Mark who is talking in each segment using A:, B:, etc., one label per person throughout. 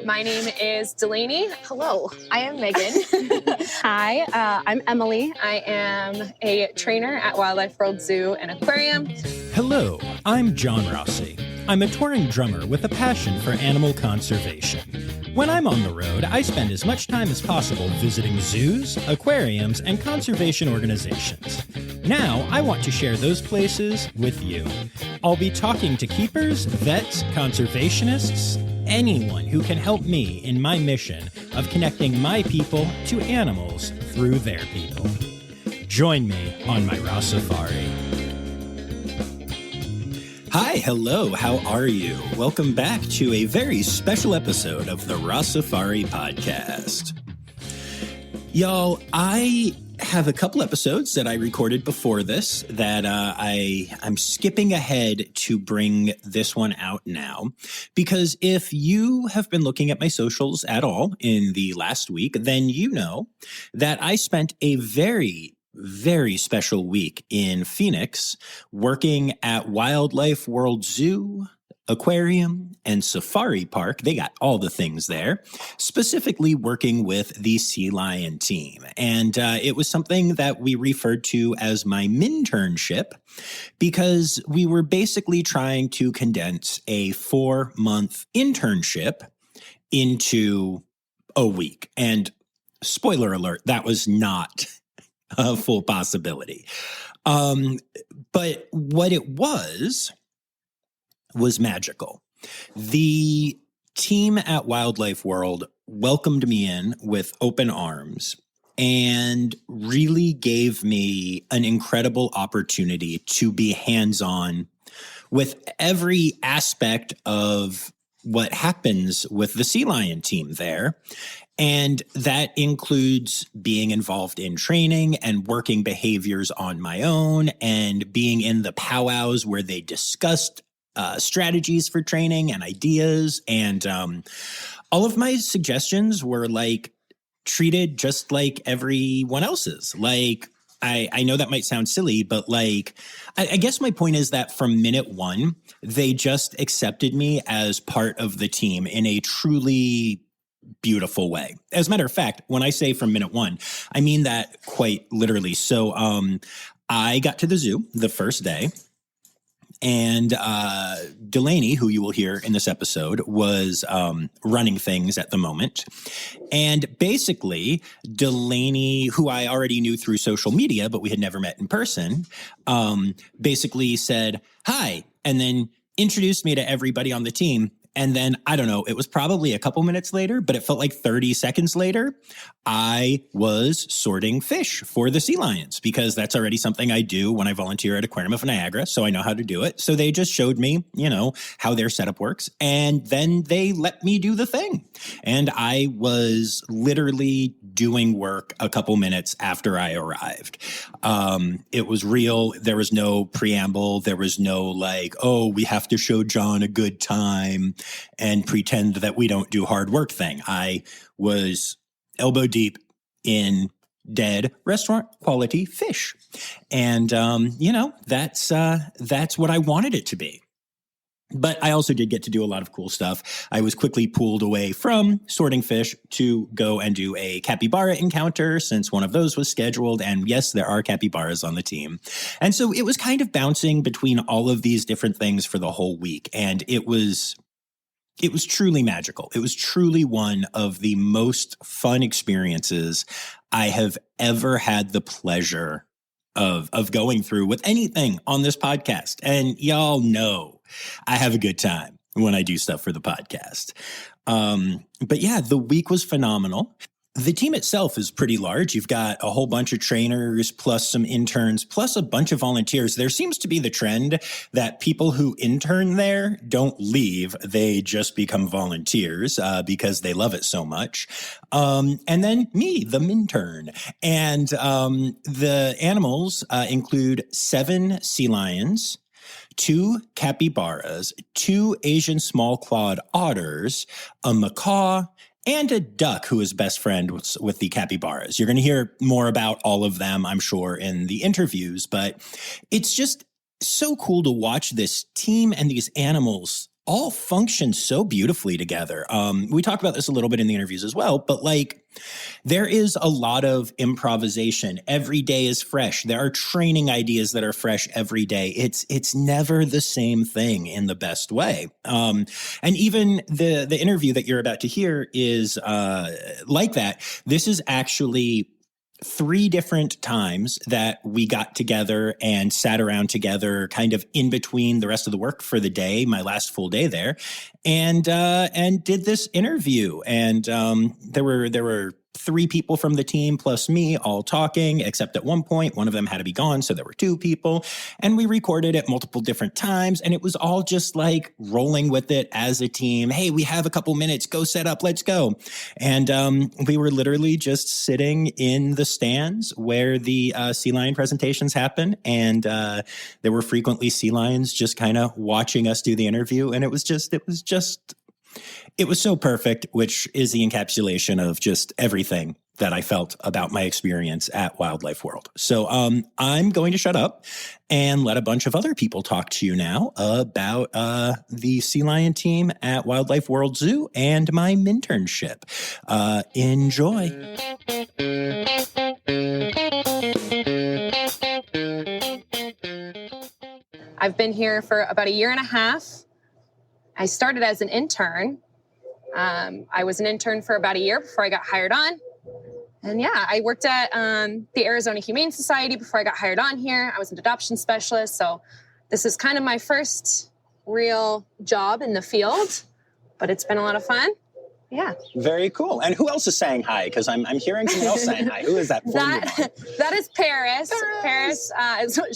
A: My name is Delaney.
B: Hello, I am Megan.
C: Hi, I'm Emily.
A: I am a trainer at Wildlife World Zoo and Aquarium.
D: Hello, I'm John Rossi. I'm a touring drummer with a passion for animal conservation. When I'm on the road, I spend as much time as possible visiting zoos, aquariums, and conservation organizations. Now, I want to share those places with you. I'll be talking to keepers, vets, conservationists, anyone who can help me in my mission of connecting my people to animals through their people. Join me on my Rossifari. Hi, hello, how are you? Welcome back to a very special episode of the Rossifari podcast. Y'all, I have a couple episodes that I recorded before this that I'm skipping ahead to bring this one out now, because if you have been looking at my socials at all in the last week, then you know that I spent a very special week in Phoenix working at Wildlife World Zoo, Aquarium, and Safari Park. They got all the things there, specifically working with the sea lion team. And it was something that we referred to as my Minternship, because we were basically trying to condense a 4-month internship into a week. And spoiler alert, that was not a full possibility. But what it was magical. The team at Wildlife World welcomed me in with open arms and really gave me an incredible opportunity to be hands-on with every aspect of what happens with the sea lion team there. And that includes being involved in training and working behaviors on my own and being in the powwows where they discussed strategies for training and ideas. And all of my suggestions were treated just like everyone else's. I know that might sound silly, but I guess my point is that from minute one, they just accepted me as part of the team in a truly beautiful way. As a matter of fact, when I say from minute one, I mean that quite literally. So I got to the zoo the first day, and Delaney, who you will hear in this episode, was running things at the moment. And basically, Delaney, who I already knew through social media, but we had never met in person, basically said, "Hi," and then introduced me to everybody on the team. And then, I don't know, it was probably a couple minutes later, but it felt like 30 seconds later, I was sorting fish for the sea lions, because that's already something I do when I volunteer at Aquarium of Niagara, so I know how to do it. So they just showed me, how their setup works, and then they let me do the thing. And I was literally doing work a couple minutes after I arrived. It was real. There was no preamble. There was no we have to show John a good time and pretend that we don't do hard work thing. I was elbow deep in dead restaurant quality fish. And, that's what I wanted it to be. But I also did get to do a lot of cool stuff. I was quickly pulled away from sorting fish to go and do a capybara encounter, since one of those was scheduled. And yes, there are capybaras on the team. And so it was kind of bouncing between all of these different things for the whole week. And it was truly magical. It was truly one of the most fun experiences I have ever had the pleasure of going through with anything on this podcast. And y'all know I have a good time when I do stuff for the podcast. But yeah, the week was phenomenal. The team itself is pretty large. You've got a whole bunch of trainers, plus some interns, plus a bunch of volunteers. There seems to be the trend that people who intern there don't leave. They just become volunteers because they love it so much. And then me, the Mintern. And the animals include 7 sea lions, 2 capybaras, 2 Asian small-clawed otters, a macaw, and a duck who is best friend with the capybaras. You're going to hear more about all of them, I'm sure, in the interviews, but it's just so cool to watch this team and these animals all function so beautifully together. We talked about this a little bit in the interviews as well, but like there is a lot of improvisation. Every day is fresh. There are training ideas that are fresh every day. It's never the same thing in the best way. And even the interview that you're about to hear is like that. This is actually 3 different times that we got together and sat around together kind of in between the rest of the work for the day, my last full day there, and did this interview. And there were 3 people from the team plus me all talking, except at one point, one of them had to be gone. So there were 2 people, and we recorded at multiple different times. And it was all just like rolling with it as a team. Hey, we have a couple minutes, go set up, let's go. And we were literally just sitting in the stands where the sea lion presentations happen. And there were frequently sea lions just kind of watching us do the interview. And it was so perfect, which is the encapsulation of just everything that I felt about my experience at Wildlife World. So I'm going to shut up and let a bunch of other people talk to you now about the sea lion team at Wildlife World Zoo and my Minternship. Enjoy.
A: I've been here for about 1.5 years. I started as an intern. I was an intern for about 1 year before I got hired on. And yeah, I worked at the Arizona Humane Society before I got hired on here. I was an adoption specialist. So this is kind of my first real job in the field, but it's been a lot of fun. Yeah.
D: Very cool. And who else is saying hi? Because I'm hearing someone else saying hi. Who is that?
A: That is Paris. Paris,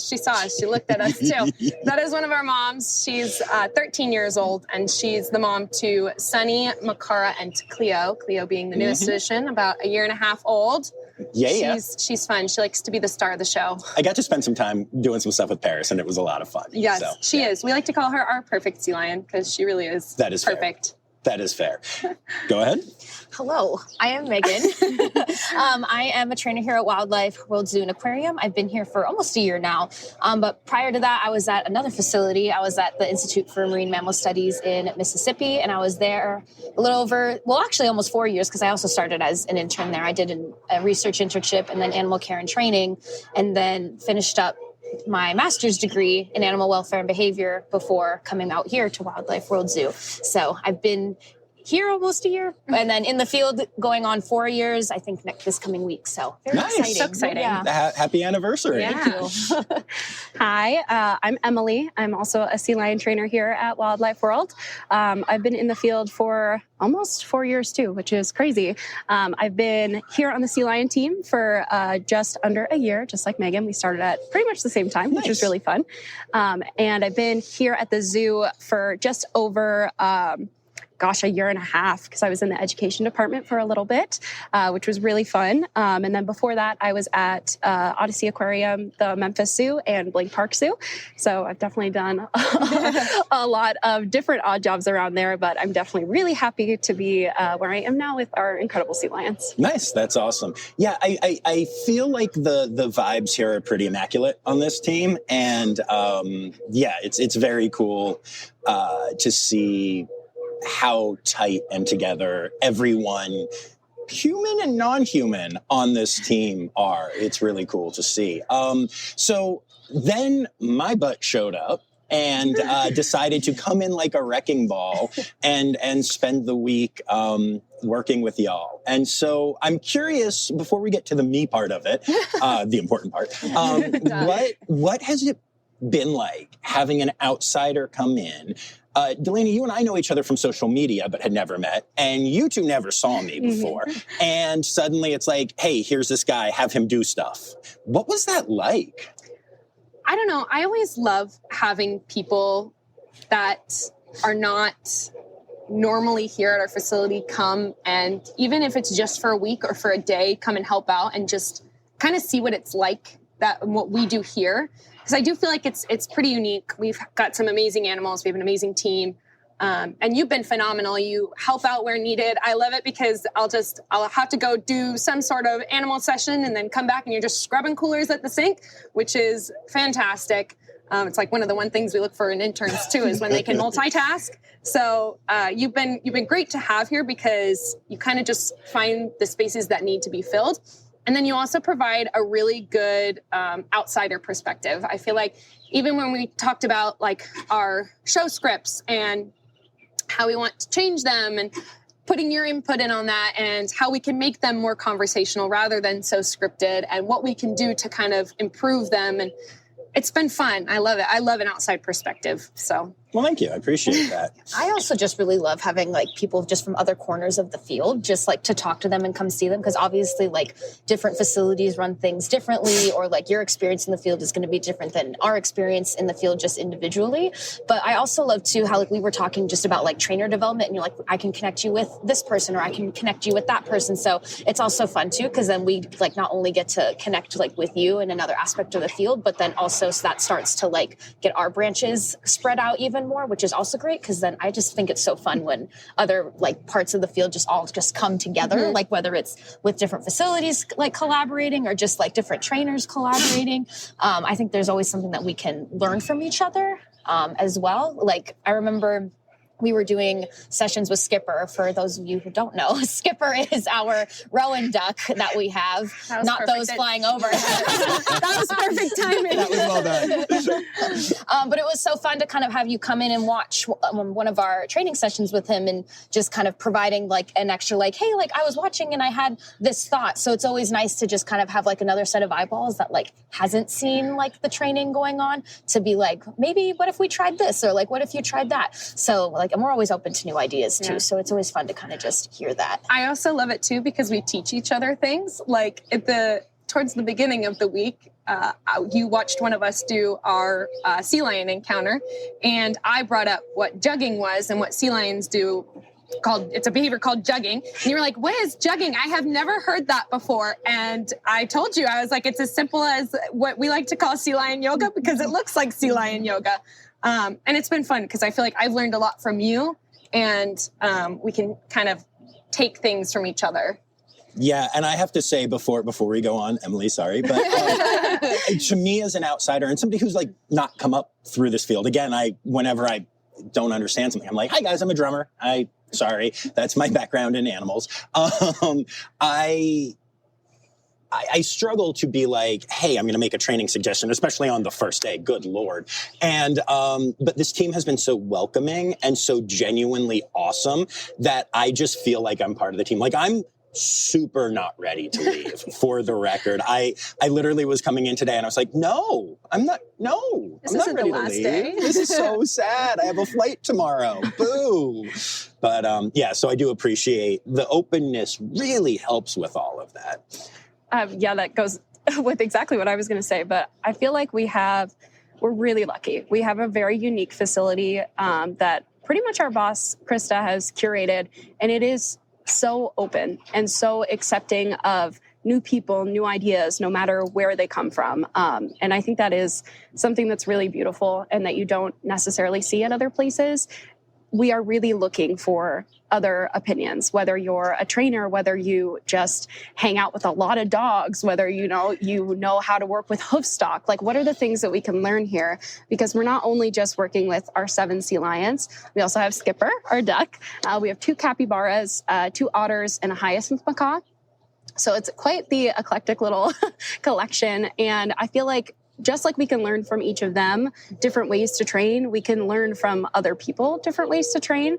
A: she saw us. She looked at us too. That is one of our moms. She's 13 years old, and she's the mom to Sunny, Makara, and Cleo. Cleo being the newest addition, about 1.5 years old.
D: Yeah.
A: She's fun. She likes to be the star of the show.
D: I got to spend some time doing some stuff with Paris, and it was a lot of fun.
A: Yes, so, she is. We like to call her our perfect sea lion because she really is.
D: That is
A: perfect.
D: Fair. That is fair. Go ahead.
B: Hello, I am Megan. I am a trainer here at Wildlife World Zoo and Aquarium. I've been here for almost 1 year now. But prior to that, I was at another facility. I was at the Institute for Marine Mammal Studies in Mississippi, and I was there a little over, actually almost 4 years, because I also started as an intern there. I did a research internship and then animal care and training, and then finished up my master's degree in animal welfare and behavior before coming out here to Wildlife World Zoo. So I've been here almost 1 year, and then in the field going on 4 years, I think this coming week. So very exciting.
A: So exciting.
B: Yeah.
D: Happy anniversary.
A: Yeah.
C: Hi, I'm Emily. I'm also a sea lion trainer here at Wildlife World. I've been in the field for almost 4 years too, which is crazy. I've been here on the sea lion team for just under 1 year, just like Megan. We started at pretty much the same time, which was really fun. And I've been here at the zoo for just over 1.5 years, because I was in the education department for a little bit, which was really fun. And then before that, I was at Odyssey Aquarium, the Memphis Zoo, and Blank Park Zoo. So I've definitely done a lot of different odd jobs around there, but I'm definitely really happy to be where I am now with our incredible sea lions.
D: Nice. That's awesome. Yeah, I feel like the vibes here are pretty immaculate on this team. And it's very cool to see how tight and together everyone, human and non-human, on this team are. It's really cool to see. So then my butt showed up and decided to come in like a wrecking ball and spend the week working with y'all. And so I'm curious, before we get to the me part of it, the important part, what has it been like having an outsider come in? Delaney, you and I know each other from social media, but had never met. And you two never saw me before. And suddenly it's like, hey, here's this guy, have him do stuff. What was that like?
A: I don't know. I always love having people that are not normally here at our facility come, and even if it's just for a week or for a day, come and help out and just kind of see what it's like, what we do here. Because I do feel like it's pretty unique. We've got some amazing animals. We have an amazing team. And you've been phenomenal. You help out where needed. I love it because I'll have to go do some sort of animal session and then come back and you're just scrubbing coolers at the sink, which is fantastic. It's like one of the one things we look for in interns too is when they can multitask. So you've been great to have here because you kind of just find the spaces that need to be filled. And then you also provide a really good outsider perspective. I feel like even when we talked about like our show scripts and how we want to change them and putting your input in on that and how we can make them more conversational rather than so scripted and what we can do to kind of improve them. And it's been fun. I love it. I love an outside perspective. So.
E: Well, thank you. I appreciate that.
B: I also just really love having like people just from other corners of the field, just like to talk to them and come see them. Because obviously like different facilities run things differently, or like your experience in the field is going to be different than our experience in the field just individually. But I also love too how like we were talking just about like trainer development and you're like, I can connect you with this person or I can connect you with that person. So it's also fun too, because then we like not only get to connect like with you in another aspect of the field, but then also so that starts to like get our branches spread out even more, which is also great because then I just think it's so fun when other like parts of the field just all just come together, like whether it's with different facilities like collaborating or just like different trainers collaborating. I think there's always something that we can learn from each other as well. Like I remember we were doing sessions with Skipper. For those of you who don't know, Skipper is our rowan duck that we have, not those flying over.
A: That was perfect timing.
E: That was well done.
B: But it was so fun to kind of have you come in and watch one of our training sessions with him and just kind of providing like an extra like, hey, like I was watching and I had this thought. So it's always nice to just kind of have like another set of eyeballs that like hasn't seen like the training going on to be like, maybe what if we tried this? Or like, what if you tried that? So like, and we're always open to new ideas too. Yeah. So it's always fun to kind of just hear that.
A: I also love it too, because we teach each other things. Like towards the beginning of the week, you watched one of us do our sea lion encounter, and I brought up what jugging was and what sea lions do. It's a behavior called jugging. And you were like, what is jugging? I have never heard that before. And I told you, I was like, it's as simple as what we like to call sea lion yoga because it looks like sea lion yoga. And it's been fun because I feel like I've learned a lot from you, and we can kind of take things from each other.
E: Yeah, and I have to say before we go on, Emily, sorry, but to me as an outsider and somebody who's like not come up through this field, again, whenever I don't understand something, I'm like, hi guys, I'm a drummer. Sorry, that's my background in animals. I struggle to be like, hey, I'm going to make a training suggestion, especially on the first day. Good Lord. And, but this team has been so welcoming and so genuinely awesome that I just feel like I'm part of the team. Like I'm super not ready to leave for the record. I literally was coming in today and I was like, I'm not ready to leave. This is so sad. I have a flight tomorrow. Boo. But yeah, so I do appreciate the openness really helps with all of that.
C: Yeah, that goes with exactly what I was going to say. But I feel like we're really lucky. We have a very unique facility that pretty much our boss, Krista, has curated. And it is so open and so accepting of new people, new ideas, no matter where they come from. And I think that is something that's really beautiful and that you don't necessarily see at other places. We are really looking for other opinions, whether you're a trainer, whether you just hang out with a lot of dogs, whether you know how to work with hoof stock. Like, what are the things that we can learn here? Because we're not only just working with our 7 sea lions, we also have Skipper, our duck. We have 2 capybaras, 2 otters, and a hyacinth macaw. So it's quite the eclectic little collection. And I feel like just like we can learn from each of them different ways to train, we can learn from other people different ways to train.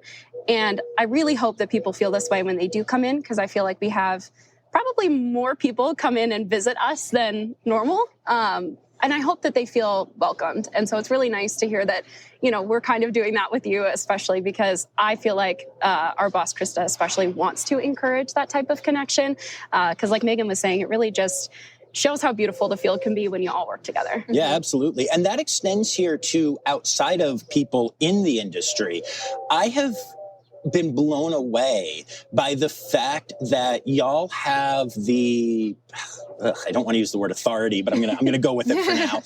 C: And I really hope that people feel this way when they do come in, because I feel like we have probably more people come in and visit us than normal. And I hope that they feel welcomed. And so it's really nice to hear that, we're kind of doing that with you, especially because I feel like our boss, Krista, especially wants to encourage that type of connection. Because like Megan was saying, it really just shows how beautiful the field can be when you all work together.
E: Yeah, absolutely. And that extends here to outside of people in the industry. I have been blown away by the fact that y'all have I don't want to use the word authority, but I'm gonna go with it for now.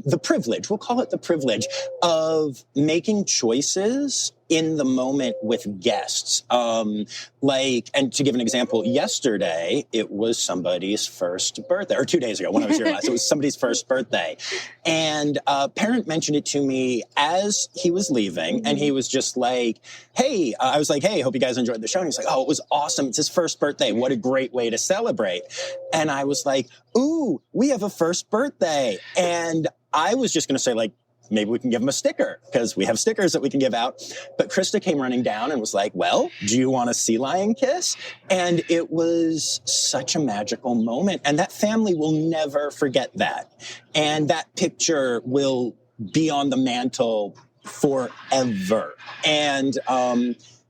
E: The privilege, we'll call it the privilege of making choices in the moment with guests. And to give an example, yesterday, it was somebody's first birthday, or 2 days ago when I was here last, it was somebody's first birthday. And a parent mentioned it to me as he was leaving, and he was just like, hey, I was like, hey, hope you guys enjoyed the show. And he's like, oh, it was awesome. It's his first birthday. What a great way to celebrate. And I was like, ooh, we have a first birthday. And I was just going to say, like, maybe we can give him a sticker because we have stickers that we can give out. But Krista came running down and was like, well, do you want a sea lion kiss? And it was such a magical moment. And that family will never forget that. And that picture will be on the mantle forever. And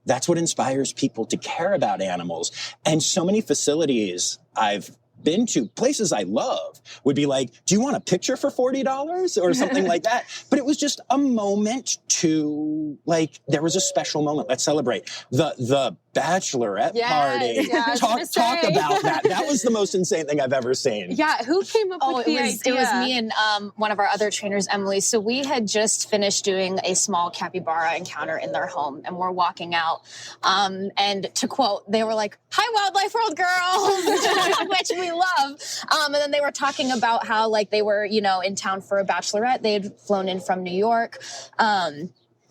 E: that's what inspires people to care about animals. And so many facilities I've been to, places I love, would be like, do you want a picture for $40 or something like that? But it was just a moment to, like, there was a special moment. Let's celebrate. The bachelorette party.
A: Yeah,
E: talk about that. That was the most insane thing I've ever seen.
A: Yeah, who came up with the idea?
B: It was me and one of our other trainers, Emily. So we had just finished doing a small capybara encounter in their home, and we're walking out. And to quote, they were like, "Hi, Wildlife World girls," which we love. And then they were talking about how, like, they were, you know, in town for a bachelorette. They had flown in from New York.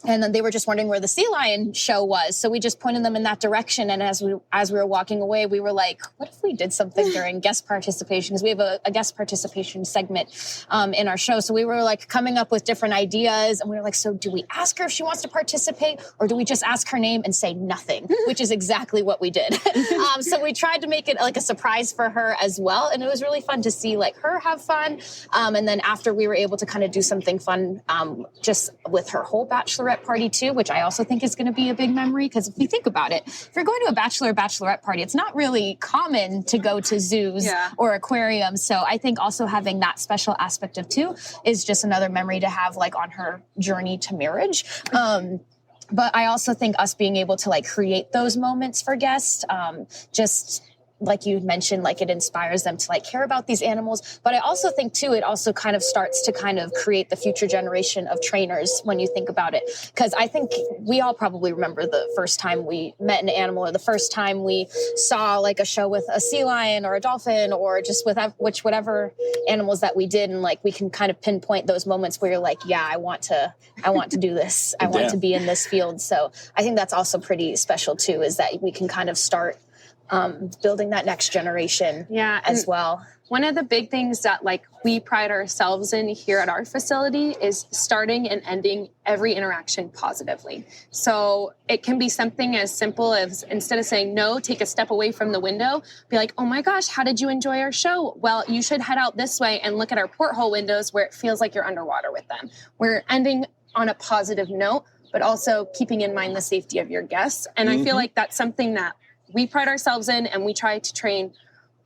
B: And then they were just wondering where the sea lion show was. So we just pointed them in that direction. And as we were walking away, we were like, what if we did something during guest participation? Because we have a guest participation segment in our show. So we were like coming up with different ideas. And we were like, so do we ask her if she wants to participate? Or do we just ask her name and say nothing? Which is exactly what we did. So we tried to make it like a surprise for her as well. And it was really fun to see like her have fun. And then after we were able to kind of do something fun just with her whole bachelorette party too, which I also think is going to be a big memory. Because if you think about it, if you're going to a bachelorette party, it's not really common to go to zoos or aquariums. So I think also having that special aspect of too is just another memory to have like on her journey to marriage. But I also think us being able to like create those moments for guests, just like you mentioned, like it inspires them to like care about these animals. But I also think too, it also kind of starts to kind of create the future generation of trainers when you think about it. Because I think we all probably remember the first time we met an animal, or the first time we saw like a show with a sea lion or a dolphin, or just with whatever animals that we did. And like, we can kind of pinpoint those moments where you're like, yeah, I want to do this. I want to be in this field. So I think that's also pretty special too, is that we can kind of start building that next generation as well.
A: One of the big things that like we pride ourselves in here at our facility is starting and ending every interaction positively. So it can be something as simple as, instead of saying no, take a step away from the window, be like, oh my gosh, how did you enjoy our show? Well, you should head out this way and look at our porthole windows where it feels like you're underwater with them. We're ending on a positive note, but also keeping in mind the safety of your guests. And I feel like that's something that we pride ourselves in, and we try to train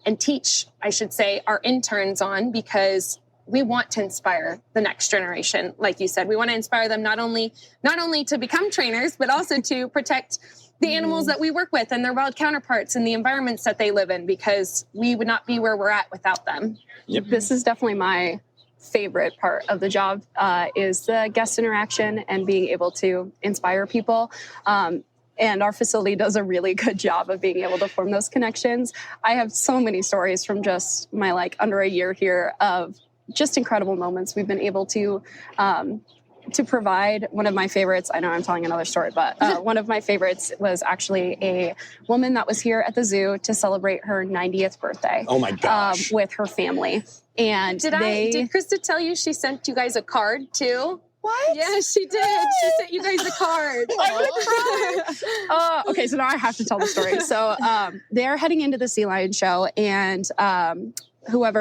A: and teach, I should say, our interns on, because we want to inspire the next generation. Like you said, we want to inspire them not only to become trainers, but also to protect the animals that we work with and their wild counterparts and the environments that they live in, because we would not be where we're at without them.
C: Yep. This is definitely my favorite part of the job, is the guest interaction and being able to inspire people. And our facility does a really good job of being able to form those connections. I have so many stories from just my like under a year here of just incredible moments we've been able to provide. One of my favorites, I know I'm telling another story, but one of my favorites was actually a woman that was here at the zoo to celebrate her 90th birthday.
E: Oh my gosh.
C: With her family. And
A: did Krista tell you she sent you guys a card too?
C: What?
A: Yeah, she did. She sent you guys a card.
C: I'm gonna cry. Okay, so now I have to tell the story. So they're heading into the sea lion show, and one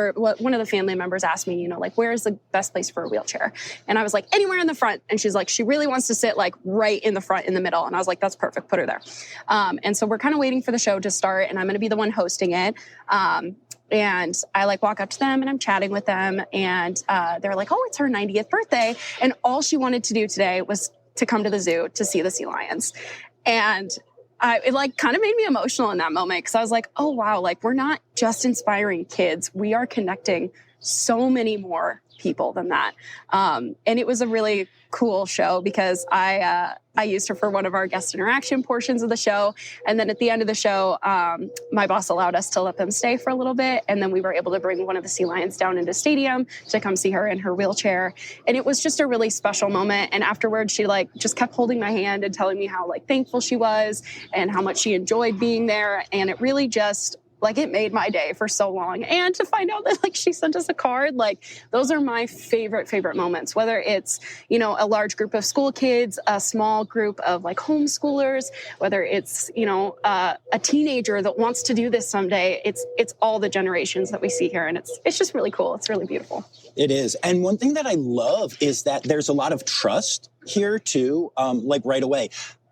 C: of the family members asked me, like, where is the best place for a wheelchair? And I was like, anywhere in the front. And she's like, she really wants to sit like right in the front in the middle. And I was like, that's perfect. Put her there. And so we're kind of waiting for the show to start, and I'm going to be the one hosting it. And I like walk up to them and I'm chatting with them, and they're like, oh, it's her 90th birthday. And all she wanted to do today was to come to the zoo to see the sea lions. And it like kind of made me emotional in that moment, because I was like, oh, wow, like we're not just inspiring kids. We are connecting so many more people than that. And it was a really cool show because I used her for one of our guest interaction portions of the show. And then at the end of the show, my boss allowed us to let them stay for a little bit. And then we were able to bring one of the sea lions down into stadium to come see her in her wheelchair. And it was just a really special moment. And afterwards, she like just kept holding my hand and telling me how like thankful she was and how much she enjoyed being there. And it really just like it made my day for so long. And to find out that like she sent us a card, like those are my favorite moments, whether it's, you know, a large group of school kids, a small group of like homeschoolers, whether it's, you know, a teenager that wants to do this someday. It's all the generations that we see here. And it's just really cool. It's really beautiful.
E: It is. And one thing that I love is that there's a lot of trust here too, like right away.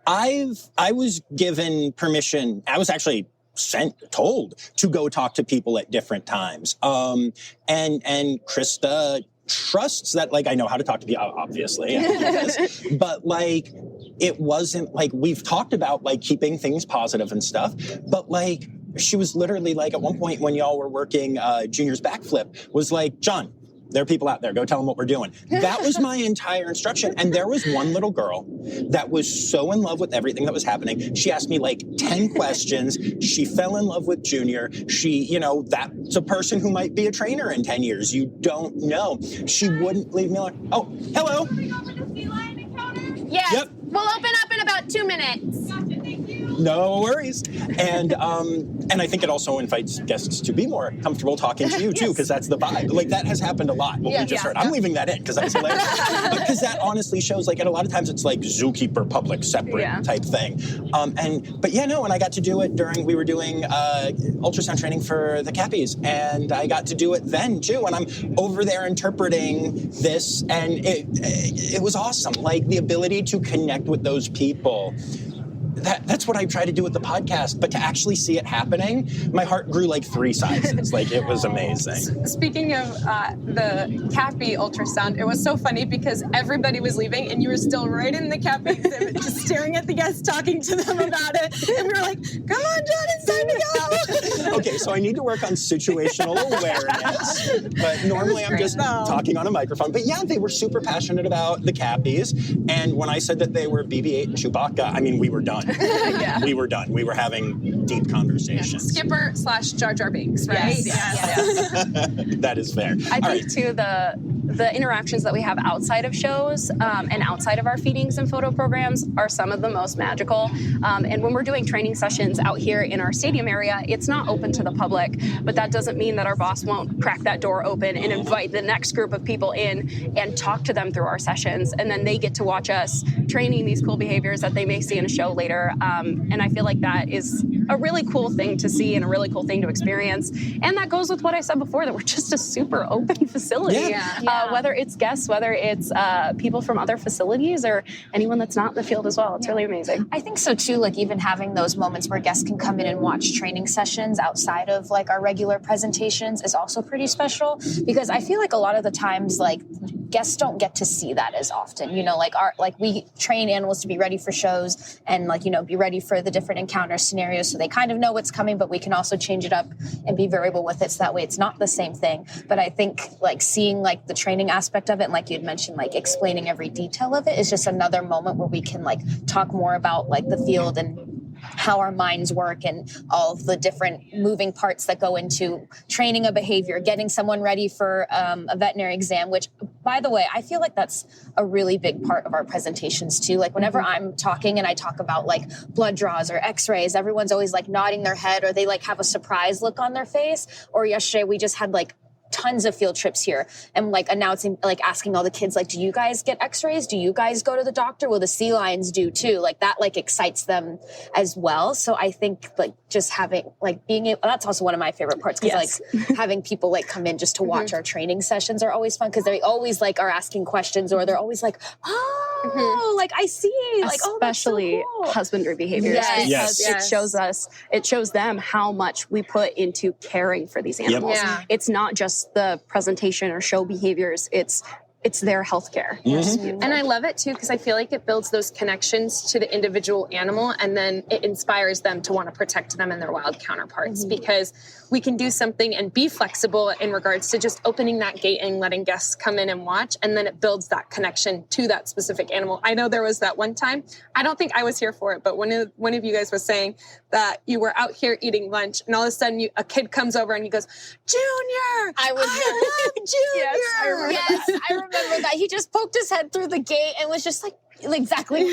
E: I was given permission. I was actually told to go talk to people at different times. And Krista trusts that, like, I know how to talk to people, obviously, but like, it wasn't like, we've talked about like keeping things positive and stuff, but like, she was literally like, at one point when y'all were working Junior's backflip, was like, John, there are people out there. Go tell them what we're doing. That was my entire instruction. And there was one little girl that was so in love with everything that was happening. She asked me like 10 questions. She fell in love with Junior. She, you know, that's a person who might be a trainer in 10 years. You don't know. She wouldn't leave me alone. Oh, hello.
F: Are we open to sea lion encounter?
A: Yes.
E: Yep.
A: We'll open up in about 2 minutes.
F: Gotcha, thank you.
E: No worries. And I think it also invites guests to be more comfortable talking to you too, because that's the vibe. Like that has happened a lot, what we just heard. I'm leaving that in because that's hilarious. Because that honestly shows like, and a lot of times it's like zookeeper, public, separate type thing. But yeah, no, and I got to do it we were doing ultrasound training for the Cappies, and I got to do it then too. And I'm over there interpreting this, and it was awesome. Like the ability to connect with those people. That's what I try to do with the podcast, but to actually see it happening, my heart grew like 3 sizes. Like it was amazing.
G: Speaking of the Cappy ultrasound, it was so funny because everybody was leaving and you were still right in the Cappy exhibit, just staring at the guests, talking to them about it. And we were like, come on, John, it's time to go.
E: Okay, so I need to work on situational awareness, but normally I'm just talking on a microphone. But yeah, they were super passionate about the Cappies. And when I said that they were BB-8 and Chewbacca, I mean, we were done. We were done. We were having deep conversations.
G: Skipper / Jar Jar Binks, right?
C: Yes.
E: That is fair.
C: I think too the interactions that we have outside of shows and outside of our feedings and photo programs are some of the most magical. And when we're doing training sessions out here in our stadium area, it's not open to the public, but that doesn't mean that our boss won't crack that door open and invite the next group of people in and talk to them through our sessions. And then they get to watch us training these cool behaviors that they may see in a show later. And I feel like that is a really cool thing to see and a really cool thing to experience. And that goes with what I said before, that we're just a super open facility. Whether it's guests, whether it's people from other facilities or anyone that's not in the field as well. It's really amazing.
B: I think so too, like even having those moments where guests can come in and watch training sessions outside of like our regular presentations is also pretty special, because I feel like a lot of the times like guests don't get to see that as often, you know, like we train animals to be ready for shows and like, you know, be ready for the different encounter scenarios so they kind of know what's coming, but we can also change it up and be variable with it so that way it's not the same thing. But I think like seeing like the training aspect of it, and like you'd mentioned, like explaining every detail of it is just another moment where we can like talk more about like the field and how our minds work and all of the different moving parts that go into training a behavior, getting someone ready for a veterinary exam, which, by the way, I feel like that's a really big part of our presentations too. Like whenever I'm talking and I talk about like blood draws or x-rays, everyone's always like nodding their head or they like have a surprise look on their face. Or yesterday we just had like tons of field trips here and like announcing, like asking all the kids, like, do you guys get x-rays? Do you guys go to the doctor? Well, the sea lions do too. Like that, like excites them as well. So I think like just having, like being able, that's also one of my favorite parts because like having people like come in just to watch our training sessions are always fun because they always like are asking questions or they're always like, oh, like I see, like,
C: especially
B: oh, that's so cool.
C: husbandry behaviors.
E: Yes.
C: It shows them how much we put into caring for these animals.
G: Yeah.
C: It's not just the presentation or show behaviors. It's it's their healthcare.
E: Mhm.
A: And I love it too, because I feel like it builds those connections to the individual animal, and then it inspires them to want to protect them and their wild counterparts, because we can do something and be flexible in regards to just opening that gate and letting guests come in and watch, and then it builds that connection to that specific animal. I know there was that one time, I don't think I was here for it, but one of you guys was saying that you were out here eating lunch, and all of a sudden a kid comes over and he goes, "Junior,
B: I
A: love Junior."
B: Yes, I remember that. He just poked his head through the gate and was just like exactly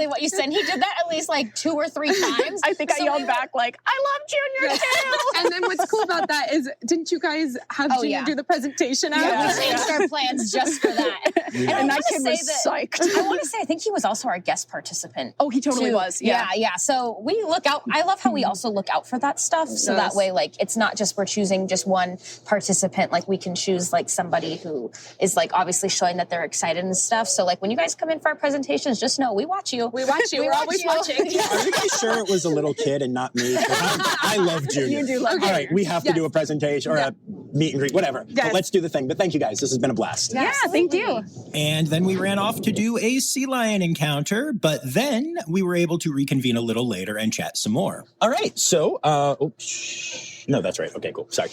B: what you said. He did that at least like 2 or 3 times.
C: I think I yelled back like, "I love Junior too!"
A: And then what's cool about that is, didn't you guys have Junior do the presentation?
B: Yeah, we changed our plans just for that.
C: And that kid was psyched.
B: I want to say, I think he was also our guest participant.
C: Oh, he totally was. Yeah.
B: So we look out. I love how we also look out for that stuff. So that way, like, it's not just we're choosing just one participant. Like, we can choose like somebody who is like obviously showing that they're excited and stuff. So like when you guys come in for our presentations, just know we watch you.
A: We watch you. We're always watching.
E: Are you guys sure it was a little kid and not me? 'Cause I love Junior.
C: You do love
E: All right, we have to do a presentation or a meet and greet, whatever.
A: Yes.
E: But let's do the thing. But thank you guys. This has been a blast.
C: Yeah, thank you.
D: And then we ran off to do a sea lion encounter, but then we were able to reconvene a little later and chat some more.
E: All right. So, no, that's right. Okay, cool. Sorry.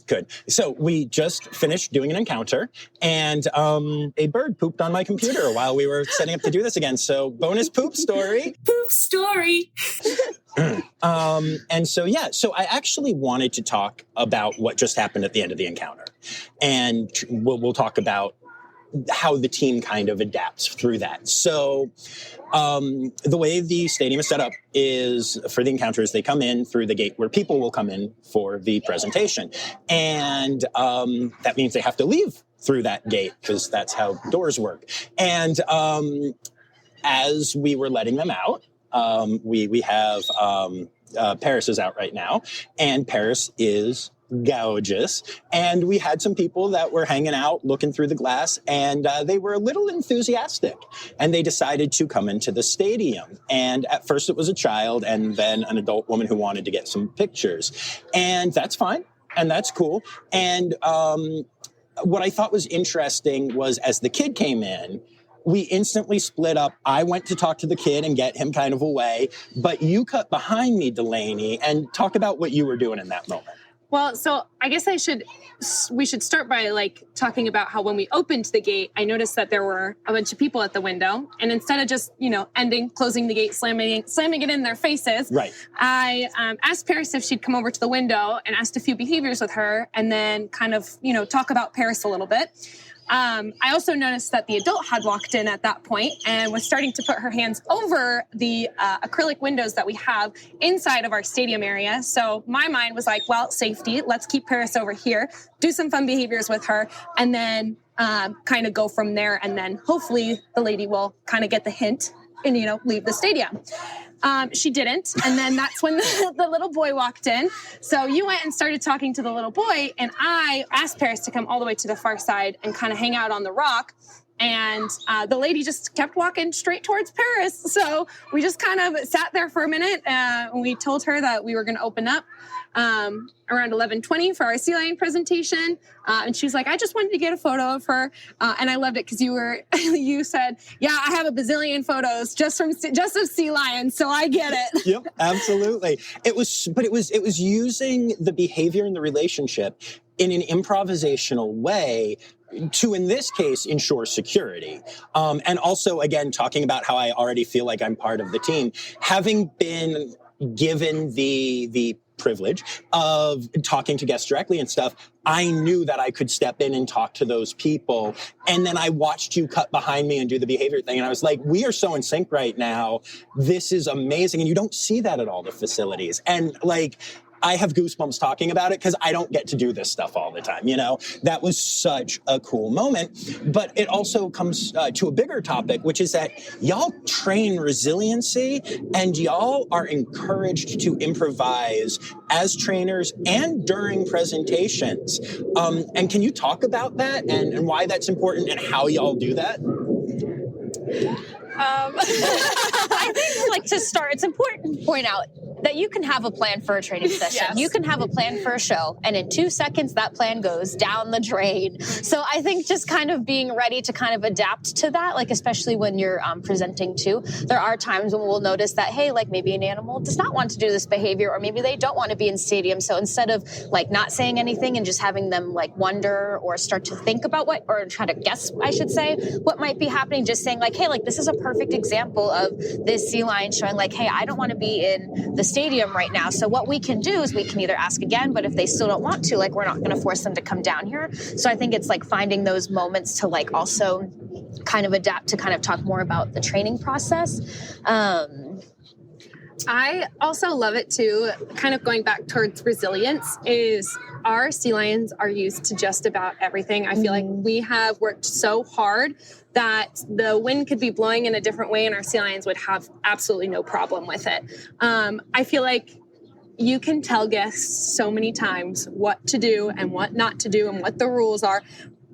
E: Good. So we just finished doing an encounter, and a bird pooped on my computer while we were setting up to do this again. So bonus poop story.
F: Poop story.
E: And so, so I actually wanted to talk about what just happened at the end of the encounter. And we'll talk about how the team kind of adapts through that. So the way the stadium is set up is for the encounters, they come in through the gate where people will come in for the presentation. And that means they have to leave through that gate because that's how doors work. And as we were letting them out, we have Paris is out right now, and Paris is gorgeous. And we had some people that were hanging out looking through the glass, and they were a little enthusiastic, and they decided to come into the stadium. And at first it was a child and then an adult woman who wanted to get some pictures, and that's fine and that's cool. And what I thought was interesting was as the kid came in, we instantly split up. I went to talk to the kid and get him kind of away, but you cut behind me, Delaney, and talk about what you were doing in that moment.
A: Well, so I guess we should start by like talking about how when we opened the gate, I noticed that there were a bunch of people at the window, and instead of just, closing the gate, slamming it in their faces,
E: right.
A: I asked Paris if she'd come over to the window and asked a few behaviors with her, and then kind of, talk about Paris a little bit. I also noticed that the adult had walked in at that point and was starting to put her hands over the acrylic windows that we have inside of our stadium area. So my mind was like, well, safety, let's keep Paris over here, do some fun behaviors with her, and then kind of go from there. And then hopefully the lady will kind of get the hint and, leave the stadium. She didn't. And then that's when the little boy walked in. So you went and started talking to the little boy, and I asked Paris to come all the way to the far side and kind of hang out on the rock. And the lady just kept walking straight towards Paris. So we just kind of sat there for a minute. And we told her that we were going to open up around 11:20 for our sea lion presentation. And she was like, I just wanted to get a photo of her. And I loved it because you said, yeah, I have a bazillion photos just of sea lions. So I get it.
E: Yep, absolutely. It was using the behavior and the relationship in an improvisational way to, in this case, ensure security. And also, again, talking about how I already feel like I'm part of the team, having been given the privilege of talking to guests directly and stuff, I knew that I could step in and talk to those people. And then I watched you cut behind me and do the behavior thing. And I was like, we are so in sync right now. This is amazing. And you don't see that at all the facilities. And I have goosebumps talking about it because I don't get to do this stuff all the time. That was such a cool moment. But it also comes to a bigger topic, which is that y'all train resiliency and y'all are encouraged to improvise as trainers and during presentations. And can you talk about that and why that's important and how y'all do that?
B: I think, to start, it's important to point out that you can have a plan for a training session.
A: Yes.
B: You can have a plan for a show, and in 2 seconds, that plan goes down the drain. So I think just kind of being ready to kind of adapt to that, like especially when you're presenting too. There are times when we'll notice that, hey, like maybe an animal does not want to do this behavior, or maybe they don't want to be in stadium. So instead of like not saying anything and just having them like wonder or start to think about what, or try to guess, I should say, what might be happening, just saying like, hey, like this is a perfect example of this sea lion showing like, hey, I don't want to be in the stadium right now. So what we can do is we can either ask again, but if they still don't want to, like we're not going to force them to come down here. So I think it's like finding those moments to like also kind of adapt to kind of talk more about the training process.
A: I also love it too, kind of going back towards resilience, is our sea lions are used to just about everything. I feel like we have worked so hard that the wind could be blowing in a different way and our sea lions would have absolutely no problem with it. I feel like you can tell guests so many times what to do and what not to do and what the rules are,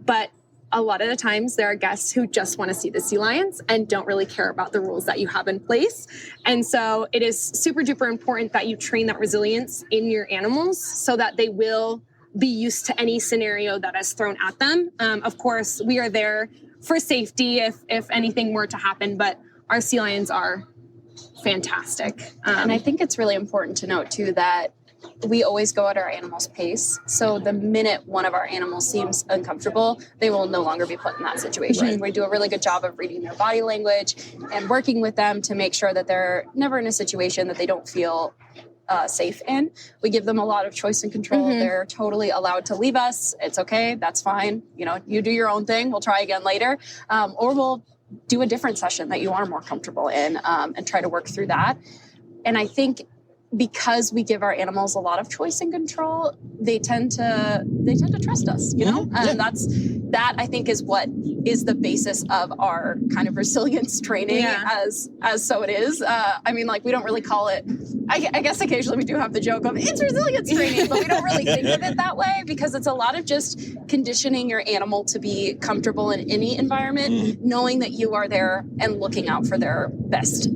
A: but a lot of the times there are guests who just want to see the sea lions and don't really care about the rules that you have in place. And so it is super duper important that you train that resilience in your animals so that they will be used to any scenario that is thrown at them. Of course, we are there for safety if anything were to happen, but our sea lions are fantastic.
C: And I think it's really important to note too that we always go at our animal's pace. So the minute one of our animals seems uncomfortable, they will no longer be put in that situation. Right. We do a really good job of reading their body language and working with them to make sure that they're never in a situation that they don't feel safe in. We give them a lot of choice and control. They're totally allowed to leave us. It's okay. That's fine. You know, you do your own thing. We'll try again later. Or we'll do a different session that you are more comfortable in and try to work through that. And I think because we give our animals a lot of choice and control, they tend to trust us, you know? And that I think is what is the basis of our kind of resilience training as so it is. I mean, like we don't really call it, I guess occasionally we do have the joke of it's resilience training, but we don't really think of it that way because it's a lot of just conditioning your animal to be comfortable in any environment, knowing that you are there and looking out for their best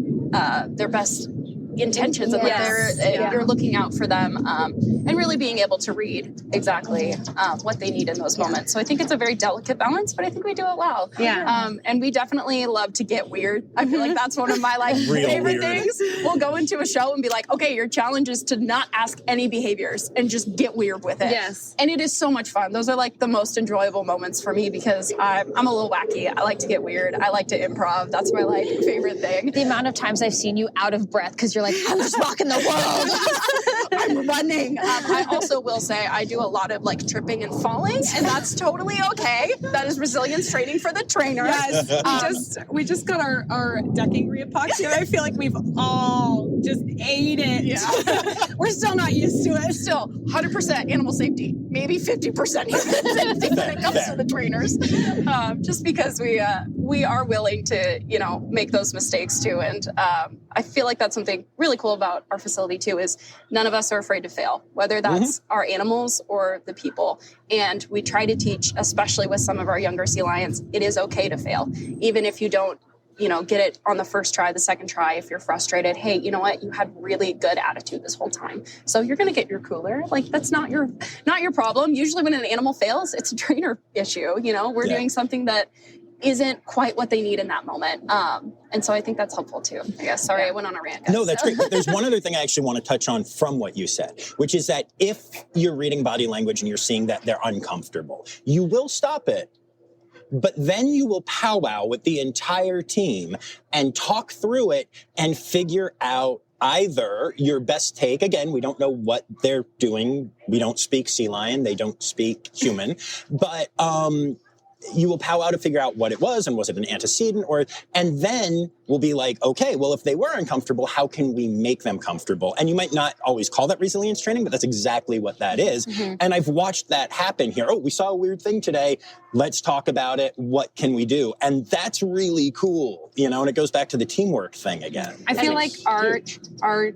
C: intentions and you're looking out for them and really being able to read exactly what they need in those moments. So I think it's a very delicate balance, but I think we do it well. And we definitely love to get weird. I feel like that's one of my favorite things. We'll go into a show and be like, okay, your challenge is to not ask any behaviors and just get weird with it.
A: Yes.
C: And it is so much fun. Those are like the most enjoyable moments for me because I'm a little wacky. I like to get weird. I like to improv. That's my favorite thing.
B: The amount of times I've seen you out of breath because you're like, I'm just rocking the world.
C: I'm running. I also will say I do a lot of like tripping and falling, and that's totally okay. That is resilience training for the trainer.
G: Yes, we just got our decking re-epoxy, and I feel like we've all just ate it.
C: Yeah.
G: We're still not used to it.
C: Still 100% animal safety, maybe 50% human safety when it comes to the trainers. Just because we are willing to, you know, make those mistakes too. And I feel like that's something really cool about our facility too, is none of us are afraid to fail, whether that's our animals or the people. And we try to teach, especially with some of our younger sea lions, it is okay to fail. Even if you don't, you know, get it on the first try, the second try, if you're frustrated, hey, you know what, you had really good attitude this whole time. So you're going to get your cooler. Like that's not your problem. Usually when an animal fails, it's a trainer issue. You know, we're doing something that isn't quite what they need in that moment. And so I think that's helpful too. I guess. Sorry, I went on a rant, guys.
E: No, that's great. But there's one other thing I actually want to touch on from what you said, which is that if you're reading body language and you're seeing that they're uncomfortable, you will stop it. But then you will powwow with the entire team and talk through it and figure out either your best take. Again, we don't know what they're doing. We don't speak sea lion. They don't speak human. But you will powwow to figure out what it was and was it an antecedent and then we'll be like, okay, well, if they were uncomfortable, how can we make them comfortable? And you might not always call that resilience training, but that's exactly what that is. And I've watched that happen here. Oh, we saw a weird thing today. Let's talk about it. What can we do? And that's really cool, you know, and it goes back to the teamwork thing again.
A: I feel like our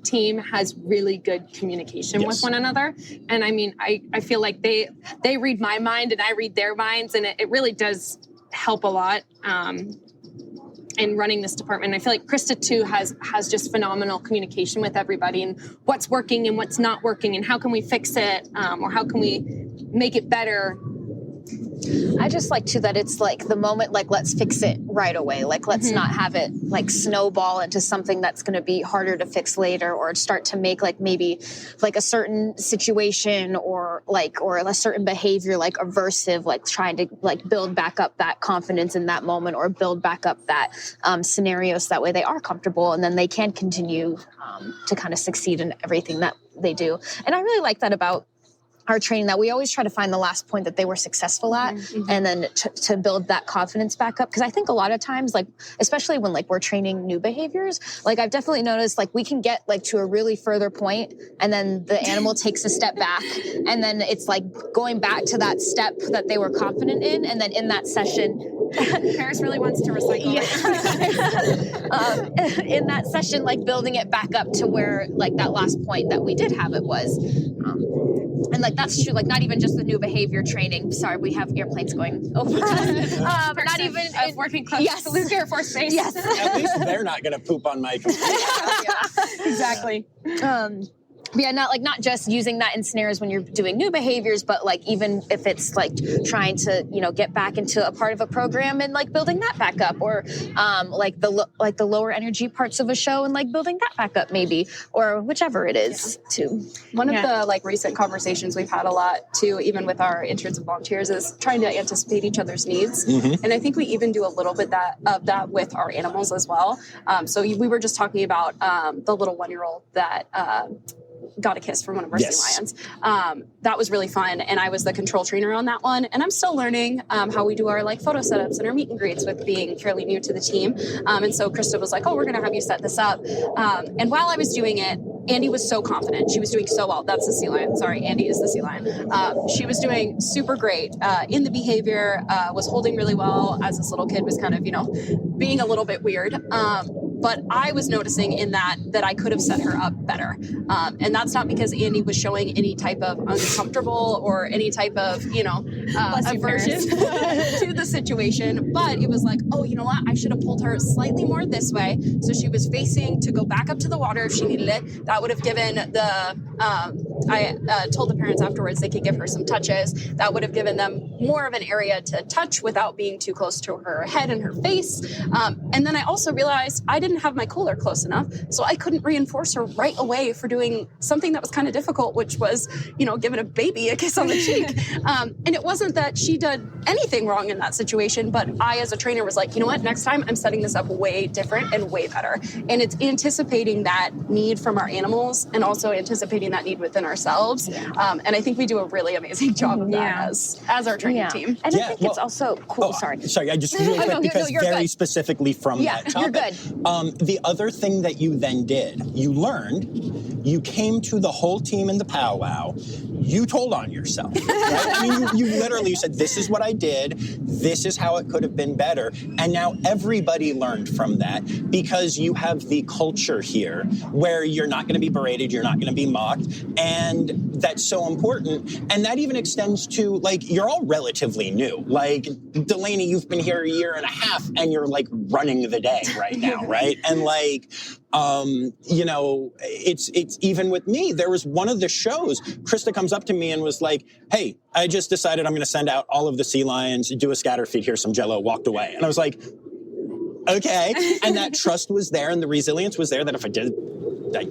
A: team has really good communication with one another. And I mean, I feel like they read my mind and I read their minds, and it really does help a lot. in running this department. I feel like Krista too has just phenomenal communication with everybody and what's working and what's not working and how can we fix it, or how can we make it better.
B: I just like too that it's like the moment, like, let's fix it right away. Like, let's not have it like snowball into something that's going to be harder to fix later, or start to make like maybe like a certain situation or a certain behavior like aversive, like trying to like build back up that confidence in that moment, or build back up that scenario so that way they are comfortable and then they can continue to kind of succeed in everything that they do. And I really like that about our training, that we always try to find the last point that they were successful at, and then to build that confidence back up. Because I think a lot of times, like, especially when like we're training new behaviors, like I've definitely noticed like we can get like to a really further point and then the animal takes a step back, and then it's like going back to that step that they were confident in. And then in that session,
A: Paris really wants to recycle.
B: In that session, like building it back up to where like that last point that we did have it was. And like that's true, like not even just the new behavior training. Sorry, we have airplanes going over us. Not even
A: working close to Luke Air Force Base.
B: Yes.
E: At least they're not going to poop on my computer.
A: Exactly.
B: But yeah, not just using that in scenarios when you're doing new behaviors, but like even if it's like trying to, get back into a part of a program and like building that back up, or like the lower energy parts of a show and like building that back up maybe, or whichever it is too.
C: One of the like recent conversations we've had a lot too, even with our interns and volunteers, is trying to anticipate each other's needs. And I think we even do a little bit of that with our animals as well. So we were just talking about the little 1-year-old that got a kiss from one of our sea lions. That was really fun. And I was the control trainer on that one. And I'm still learning how we do our like photo setups and our meet and greets with being fairly new to the team. And so Krista was like, oh, we're going to have you set this up. And while I was doing it, Andy was so confident. She was doing so well. That's the sea lion. Sorry, Andy is the sea lion. She was doing super great in the behavior, was holding really well as this little kid was kind of, being a little bit weird. But I was noticing in that I could have set her up better. And that's not because Andy was showing any type of uncomfortable or any type of, aversion to the situation. But it was like, oh, you know what? I should have pulled her slightly more this way. So she was facing to go back up to the water if she needed it. That would have given I told the parents afterwards they could give her some touches. That would have given them more of an area to touch without being too close to her head and her face. And then I also realized I didn't have my cooler close enough, so I couldn't reinforce her right away for doing something that was kind of difficult, which was, giving a baby a kiss on the cheek. And it wasn't that she did anything wrong in that situation, but I, as a trainer, was like, you know what, next time I'm setting this up way different and way better. And it's anticipating that need from our animals and also anticipating that need within ourselves. And I think we do a really amazing job of that as our training team.
B: And I think it's also cool. Sorry,
E: I just really quick, because very
B: good.
E: Specifically from that topic.
B: You're good.
E: The other thing that you then did, you learned, you came to the whole team in the powwow, you told on yourself, right? I mean, you literally said, this is what I did, this is how it could have been better, and now everybody learned from that because you have the culture here where you're not going to be berated, you're not going to be mocked, and that's so important. And that even extends to, like, you're all relatively new. Like, Delaney, you've been here a year and a half, and you're, like, running the day right now, right? And, like, it's even with me, there was one of the shows, Krista comes up to me and was like, hey, I just decided I'm going to send out all of the sea lions, do a scatter feed, here's some Jello, walked away. And I was like, okay. And that trust was there and the resilience was there that if I did,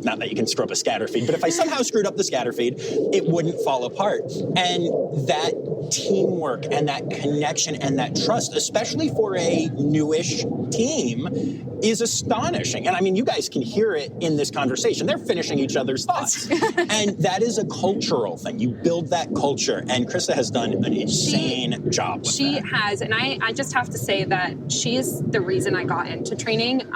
E: not that you can screw up a scatter feed, but if I somehow screwed up the scatter feed, it wouldn't fall apart. And that teamwork and that connection and that trust, especially for a newish team, is astonishing. And I mean, you guys can hear it in this conversation. They're finishing each other's thoughts. And that is a cultural thing. You build that culture. And Krista has done an insane job with that.
A: She has. And I just have to say that she is the reason I got into training.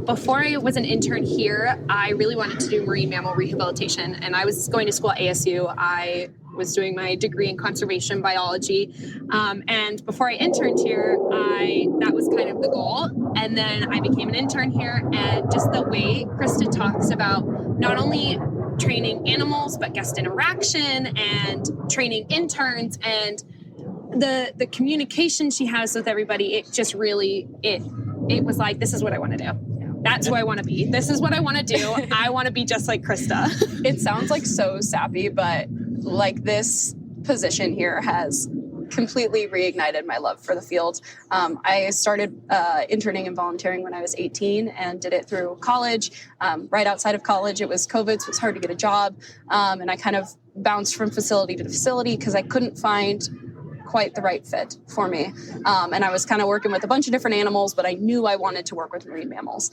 A: Before I was an intern here, I really wanted to do marine mammal rehabilitation, and I was going to school at ASU. I was doing my degree in conservation biology, and before I interned here, that was kind of the goal. And then I became an intern here, and just the way Krista talks about not only training animals, but guest interaction and training interns and the communication she has with everybody, it just really, it was like, this is what I want to do. That's who I want to be. This is what I want to do. I want to be just like Krista.
C: It sounds like so sappy, but like this position here has completely reignited my love for the field. I started interning and volunteering when I was 18 and did it through college. Right outside of college, it was COVID, so it's hard to get a job. And I kind of bounced from facility to facility because I couldn't find quite the right fit for me. And I was kind of working with a bunch of different animals, but I knew I wanted to work with marine mammals.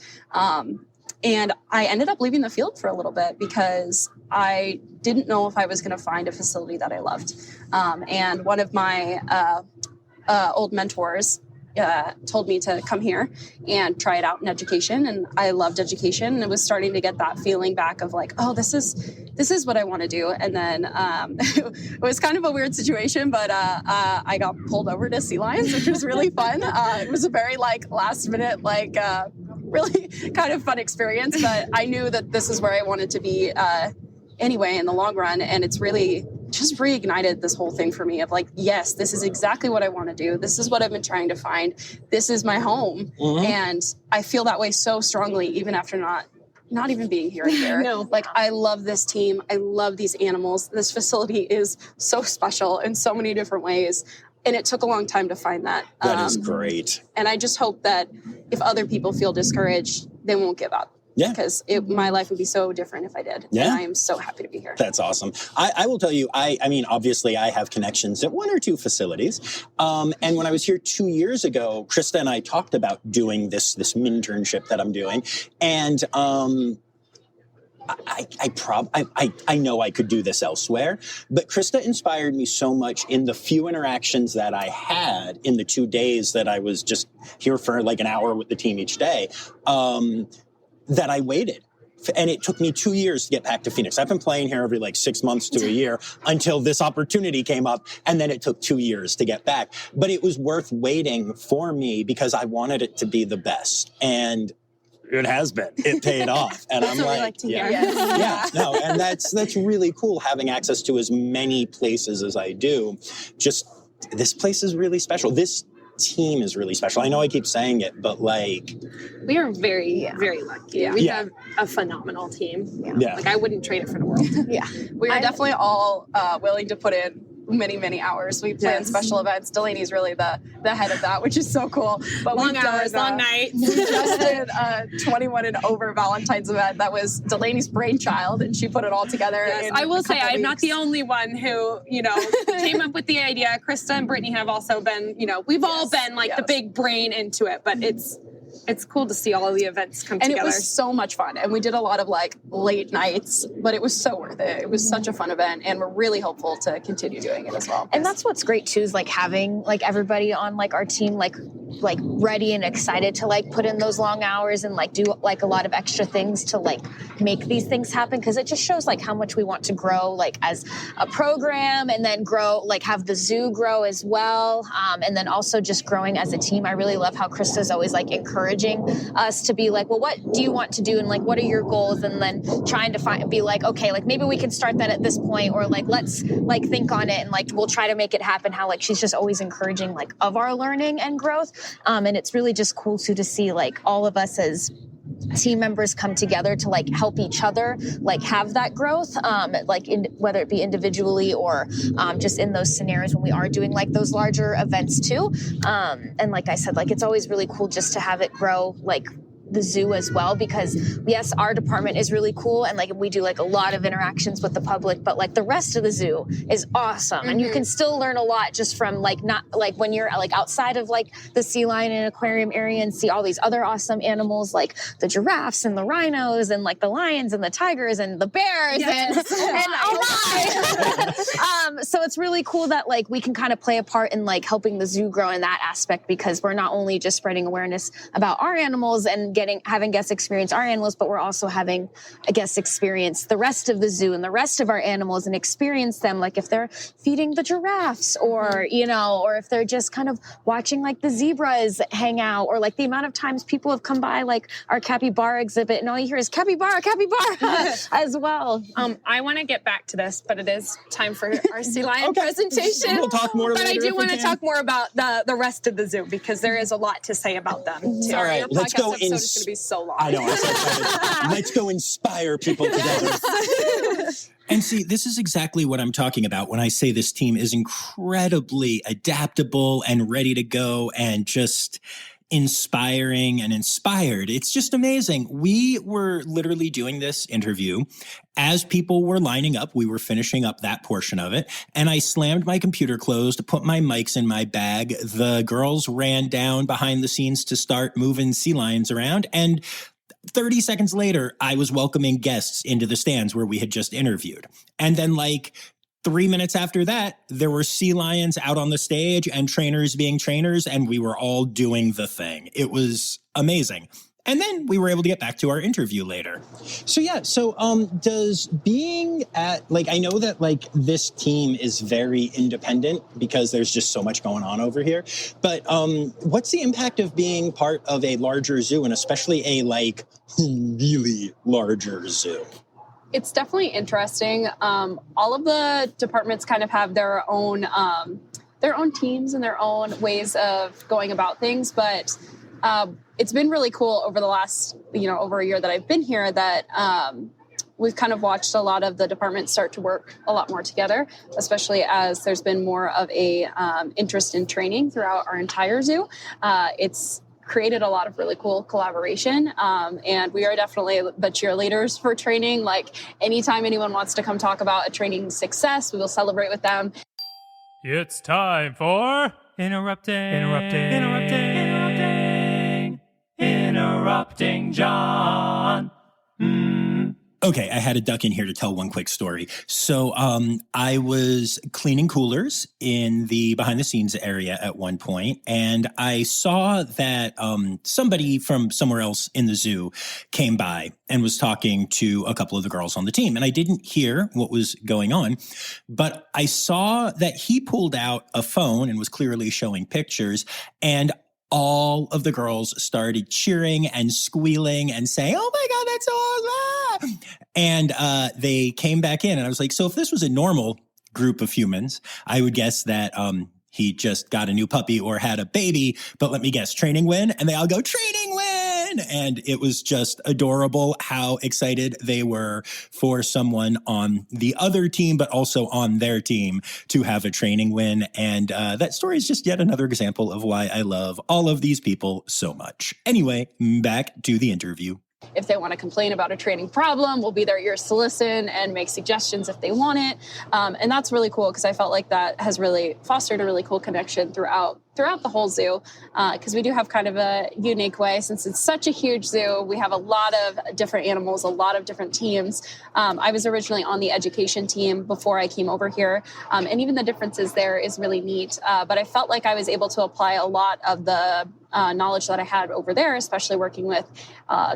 C: And I ended up leaving the field for a little bit because I didn't know if I was going to find a facility that I loved. And one of my old mentors told me to come here and try it out in education. And I loved education and was starting to get that feeling back of like, oh, this is what I want to do. And then it was kind of a weird situation, but I got pulled over to sea lions, which was really fun. It was a very like last minute, like really kind of fun experience, but I knew that this is where I wanted to be anyway in the long run. And it's really just reignited this whole thing for me of like, yes, this is exactly what I want to do. This is what I've been trying to find. This is my home. Mm-hmm. And I feel that way so strongly, even after not even being here a year.
A: No.
C: Like, I love this team. I love these animals. This facility is so special in so many different ways. And it took a long time to find that.
E: That is great.
C: And I just hope that if other people feel discouraged, they won't give up.
E: Yeah.
C: Because my life would be so different if I did.
E: Yeah.
C: And I am so happy to be here.
E: That's awesome. I will tell you, I mean, obviously I have connections at one or two facilities. And when I was here 2 years ago, Krista and I talked about doing this Minternship that I'm doing. And I know I could do this elsewhere, but Krista inspired me so much in the few interactions that I had in the 2 days that I was just here for like an hour with the team each day, that I waited. And it took me 2 years to get back to Phoenix. I've been playing here every like 6 months to a year until this opportunity came up. And then it took 2 years to get back. But it was worth waiting for me because I wanted it to be the best. And it has been. It paid off. And
A: That's
E: I'm
A: what we
E: like,
A: like to hear.
E: yeah, no, and that's really cool having access to as many places as I do. Just this place is really special. This team is really special. I know I keep saying it, but like
A: we are very, very lucky.
C: Yeah.
A: We have a phenomenal team.
E: Yeah.
A: Like I wouldn't trade it for the world.
B: Yeah.
C: We are definitely all willing to put in many hours. We plan special events. Delaney's really the head of that, which is so cool. But
A: long hours, long nights.
C: We just did a 21 and over Valentine's event that was Delaney's brainchild, and she put it all together.
A: Yes, I will say I'm not the only one who, came up with the idea. Krista and Brittany have also been, we've all been like the big brain into it, but it's cool to see all of the events come together.
C: And it was so much fun. And we did a lot of like late nights, but it was so worth it. It was such a fun event, and we're really hopeful to continue doing it as well.
B: And that's what's great too, is like having like everybody on like our team like ready and excited to like put in those long hours and like do like a lot of extra things to like make these things happen, because it just shows like how much we want to grow like as a program, and then grow like have the zoo grow as well, and then also just growing as a team. I really love how Krista's always like encouraging us to be like, well, what do you want to do, and like what are your goals, and then trying to be like, okay, like maybe we can start that at this point, or like let's like think on it and like we'll try to make it happen. How like she's just always encouraging like of our learning and growth, and it's really just cool too to see like all of us as team members come together to like help each other like have that growth, whether it be individually or just in those scenarios when we are doing like those larger events too, and like I said, like it's always really cool just to have it grow like the zoo as well, because yes, our department is really cool and like we do like a lot of interactions with the public, but like the rest of the zoo is awesome, and you can still learn a lot just from like not like when you're like outside of like the sea lion and aquarium area and see all these other awesome animals like the giraffes and the rhinos and like the lions and the tigers and the bears and so it's really cool that like we can kind of play a part in like helping the zoo grow in that aspect, because we're not only just spreading awareness about our animals and having guests experience our animals, but we're also having a guest experience the rest of the zoo and the rest of our animals and experience them, like if they're feeding the giraffes or, you know, or if they're just kind of watching like the zebras hang out, or like the amount of times people have come by like our capybara exhibit and all you hear is capybara, capybara as well.
A: I want to get back to this, but it is time for our sea lion presentation.
E: We'll talk more
A: But
E: later
A: I do
E: if we
A: want to
E: can.
A: talk more about the rest of the zoo because there is a lot to say about them. Too.
E: All right,
A: Your
E: let's
A: podcast
E: go
A: episode is going to be so long.
E: I know. I'm so excited. Let's go inspire people together.
D: And see, this is exactly what I'm talking about when I say this team is incredibly adaptable and ready to go and just inspiring and inspired. It's just amazing. We were literally doing this interview as people were lining up. We were finishing up that portion of it. And I slammed my computer closed, put my mics in my bag. The girls ran down behind the scenes to start moving sea lions around. And 30 seconds later, I was welcoming guests into the stands where we had just interviewed. And then like 3 minutes after that, there were sea lions out on the stage and trainers being trainers, and we were all doing the thing. It was amazing. And then we were able to get back to our interview later.
E: So does being at, like, I know that like this team is very independent because there's just so much going on over here, but what's the impact of being part of a larger zoo, and especially a like really larger zoo?
C: It's definitely interesting. All of the departments kind of have their own teams and their own ways of going about things, but it's been really cool over the last, over a year that I've been here that we've kind of watched a lot of the departments start to work a lot more together, especially as there's been more of a interest in training throughout our entire zoo. It's created a lot of really cool collaboration. And we are definitely the cheerleaders for training. Like anytime anyone wants to come talk about a training success, we will celebrate with them.
H: It's time for Interrupting John.
D: Okay, I had to duck in here to tell one quick story. So I was cleaning coolers in the behind-the-scenes area at one point, and I saw that somebody from somewhere else in the zoo came by and was talking to a couple of the girls on the team. And I didn't hear what was going on, but I saw that he pulled out a phone and was clearly showing pictures, and all of the girls started cheering and squealing and saying, "Oh my God, that's so awesome!" And they came back in, and I was like, so if this was a normal group of humans, I would guess that he just got a new puppy or had a baby, but let me guess, training win? And they all go, training win! And it was just adorable how excited they were for someone on the other team, but also on their team to have a training win. And that story is just yet another example of why I love all of these people so much. Anyway, back to the interview.
C: If they want to complain about a training problem, we'll be their ears to listen and make suggestions if they want it. And that's really cool because I felt like that has really fostered a really cool connection throughout the whole zoo, because we do have kind of a unique way. Since it's such a huge zoo, we have a lot of different animals, a lot of different teams. I was originally on the education team before I came over here, and even the differences there is really neat. But I felt like I was able to apply a lot of the knowledge that I had over there, especially working with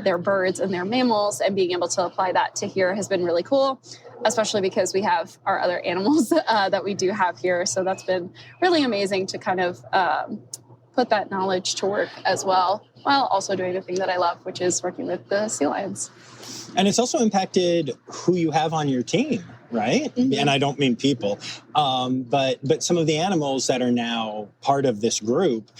C: their birds and their mammals, and being able to apply that to here has been really cool, especially because we have our other animals that we do have here. So that's been really amazing to kind of put that knowledge to work as well, while also doing the thing that I love, which is working with the sea lions.
E: And it's also impacted who you have on your team, right? Mm-hmm. And I don't mean people, but some of the animals that are now part of this group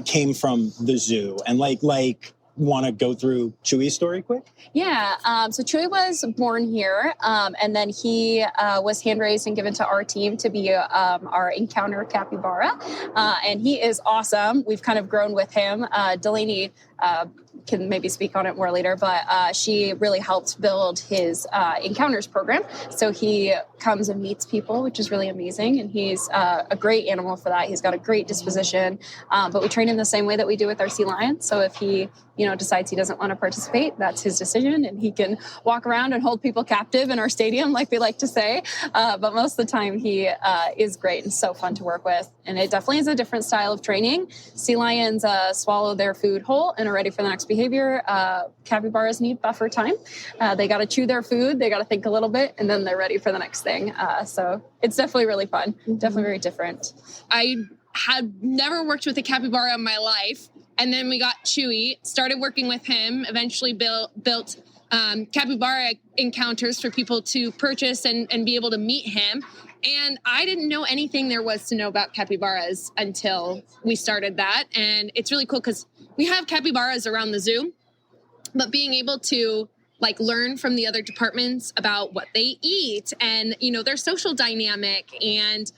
E: came from the zoo. And like want to go through Chewy's story quick?
C: Yeah. So Chewy was born here, and then he was hand-raised and given to our team to be our encounter capybara. And he is awesome. We've kind of grown with him. Delaney can maybe speak on it more later, but she really helped build his encounters program. So he comes and meets people, which is really amazing. And he's a great animal for that. He's got a great disposition, but we train him the same way that we do with our sea lions. So if he, decides he doesn't want to participate, that's his decision. And he can walk around and hold people captive in our stadium, like we like to say. But most of the time he is great and so fun to work with. And it definitely is a different style of training. Sea lions swallow their food whole and are ready for the next complex behavior, capybaras need buffer time. They got to chew their food, they got to think a little bit, and then they're ready for the next thing. So it's definitely really fun, definitely very different.
A: I had never worked with a capybara in my life. And then we got Chewy, started working with him, eventually built capybara encounters for people to purchase and be able to meet him. And I didn't know anything there was to know about capybaras until we started that. And it's really cool because we have capybaras around the zoo, but being able to like learn from the other departments about what they eat and, you know, their social dynamic and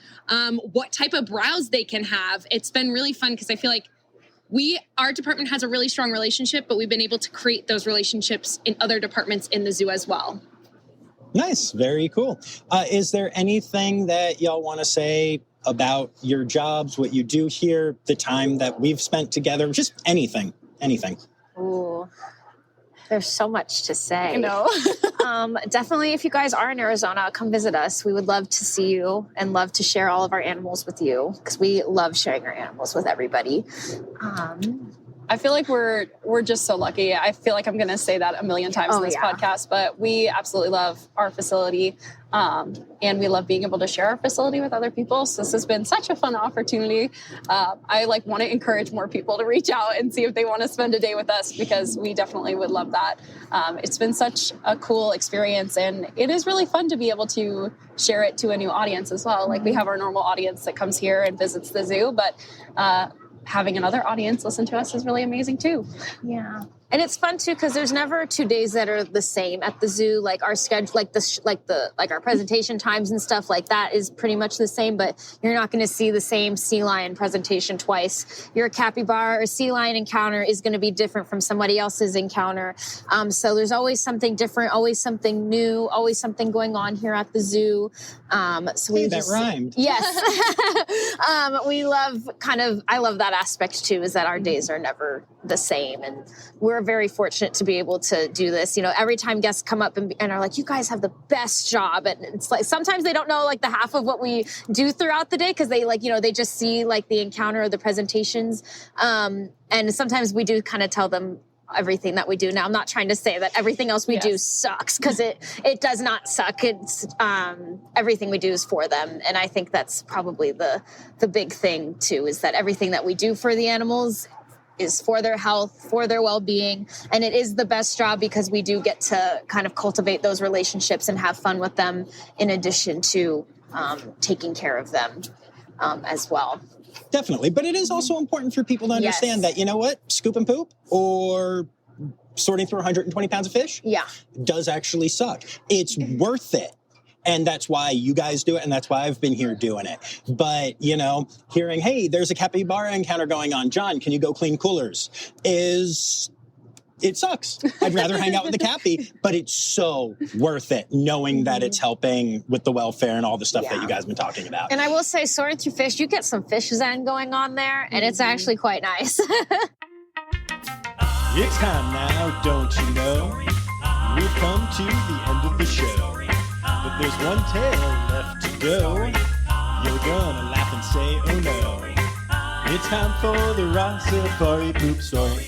A: what type of browse they can have. It's been really fun because I feel like our department has a really strong relationship, but we've been able to create those relationships in other departments in the zoo as well.
E: Nice. Very cool. Is there anything that y'all want to say about your jobs, what you do here, the time that we've spent together? Just anything.
B: Ooh, there's so much to say.
C: You know,
B: Definitely, if you guys are in Arizona, come visit us. We would love to see you and love to share all of our animals with you because we love sharing our animals with everybody.
C: I feel like we're just so lucky. I feel like I'm going to say that a million times in this podcast, but we absolutely love our facility. And we love being able to share our facility with other people. So this has been such a fun opportunity. I want to encourage more people to reach out and see if they want to spend a day with us because we definitely would love that. It's been such a cool experience and it is really fun to be able to share it to a new audience as well. Like we have our normal audience that comes here and visits the zoo, but having another audience listen to us is really amazing too.
B: Yeah. And it's fun too because there's never 2 days that are the same at the zoo. Like our schedule, like our presentation times and stuff like that is pretty much the same. But you're not going to see the same sea lion presentation twice. Your capybara or sea lion encounter is going to be different from somebody else's encounter. So there's always something different, always something new, always something going on here at the zoo.
E: That rhymed.
B: Yes. I love that aspect too. Is that our days are never the same, and we're very fortunate to be able to do this. You know, every time guests come up and are like, you guys have the best job. And it's like, sometimes they don't know like the half of what we do throughout the day. Cause they they just see like the encounter or the presentations. And sometimes we do kind of tell them everything that we do. Now, I'm not trying to say that everything else we do sucks because it does not suck. It's everything we do is for them. And I think that's probably the big thing too, is that everything that we do for the animals is for their health, for their well-being. And it is the best job because we do get to kind of cultivate those relationships and have fun with them in addition to taking care of them as well.
E: Definitely. But it is also important for people to understand that, you know what, scoop and poop or sorting through 120 pounds of fish does actually suck. It's worth it. And that's why you guys do it, and that's why I've been here doing it. But, hearing, hey, there's a capybara encounter going on. John, can you go clean coolers? It sucks. I'd rather hang out with the cappy, but it's so worth it knowing that it's helping with the welfare and all the stuff that you guys have been talking about.
B: And I will say, sorting through fish, you get some fish zen going on there, and it's actually quite nice.
D: It's time now, don't you know? We've come to the end of the show. But there's one tale left to go. You're gonna laugh and say, oh no. It's time for the Rossifari poop story.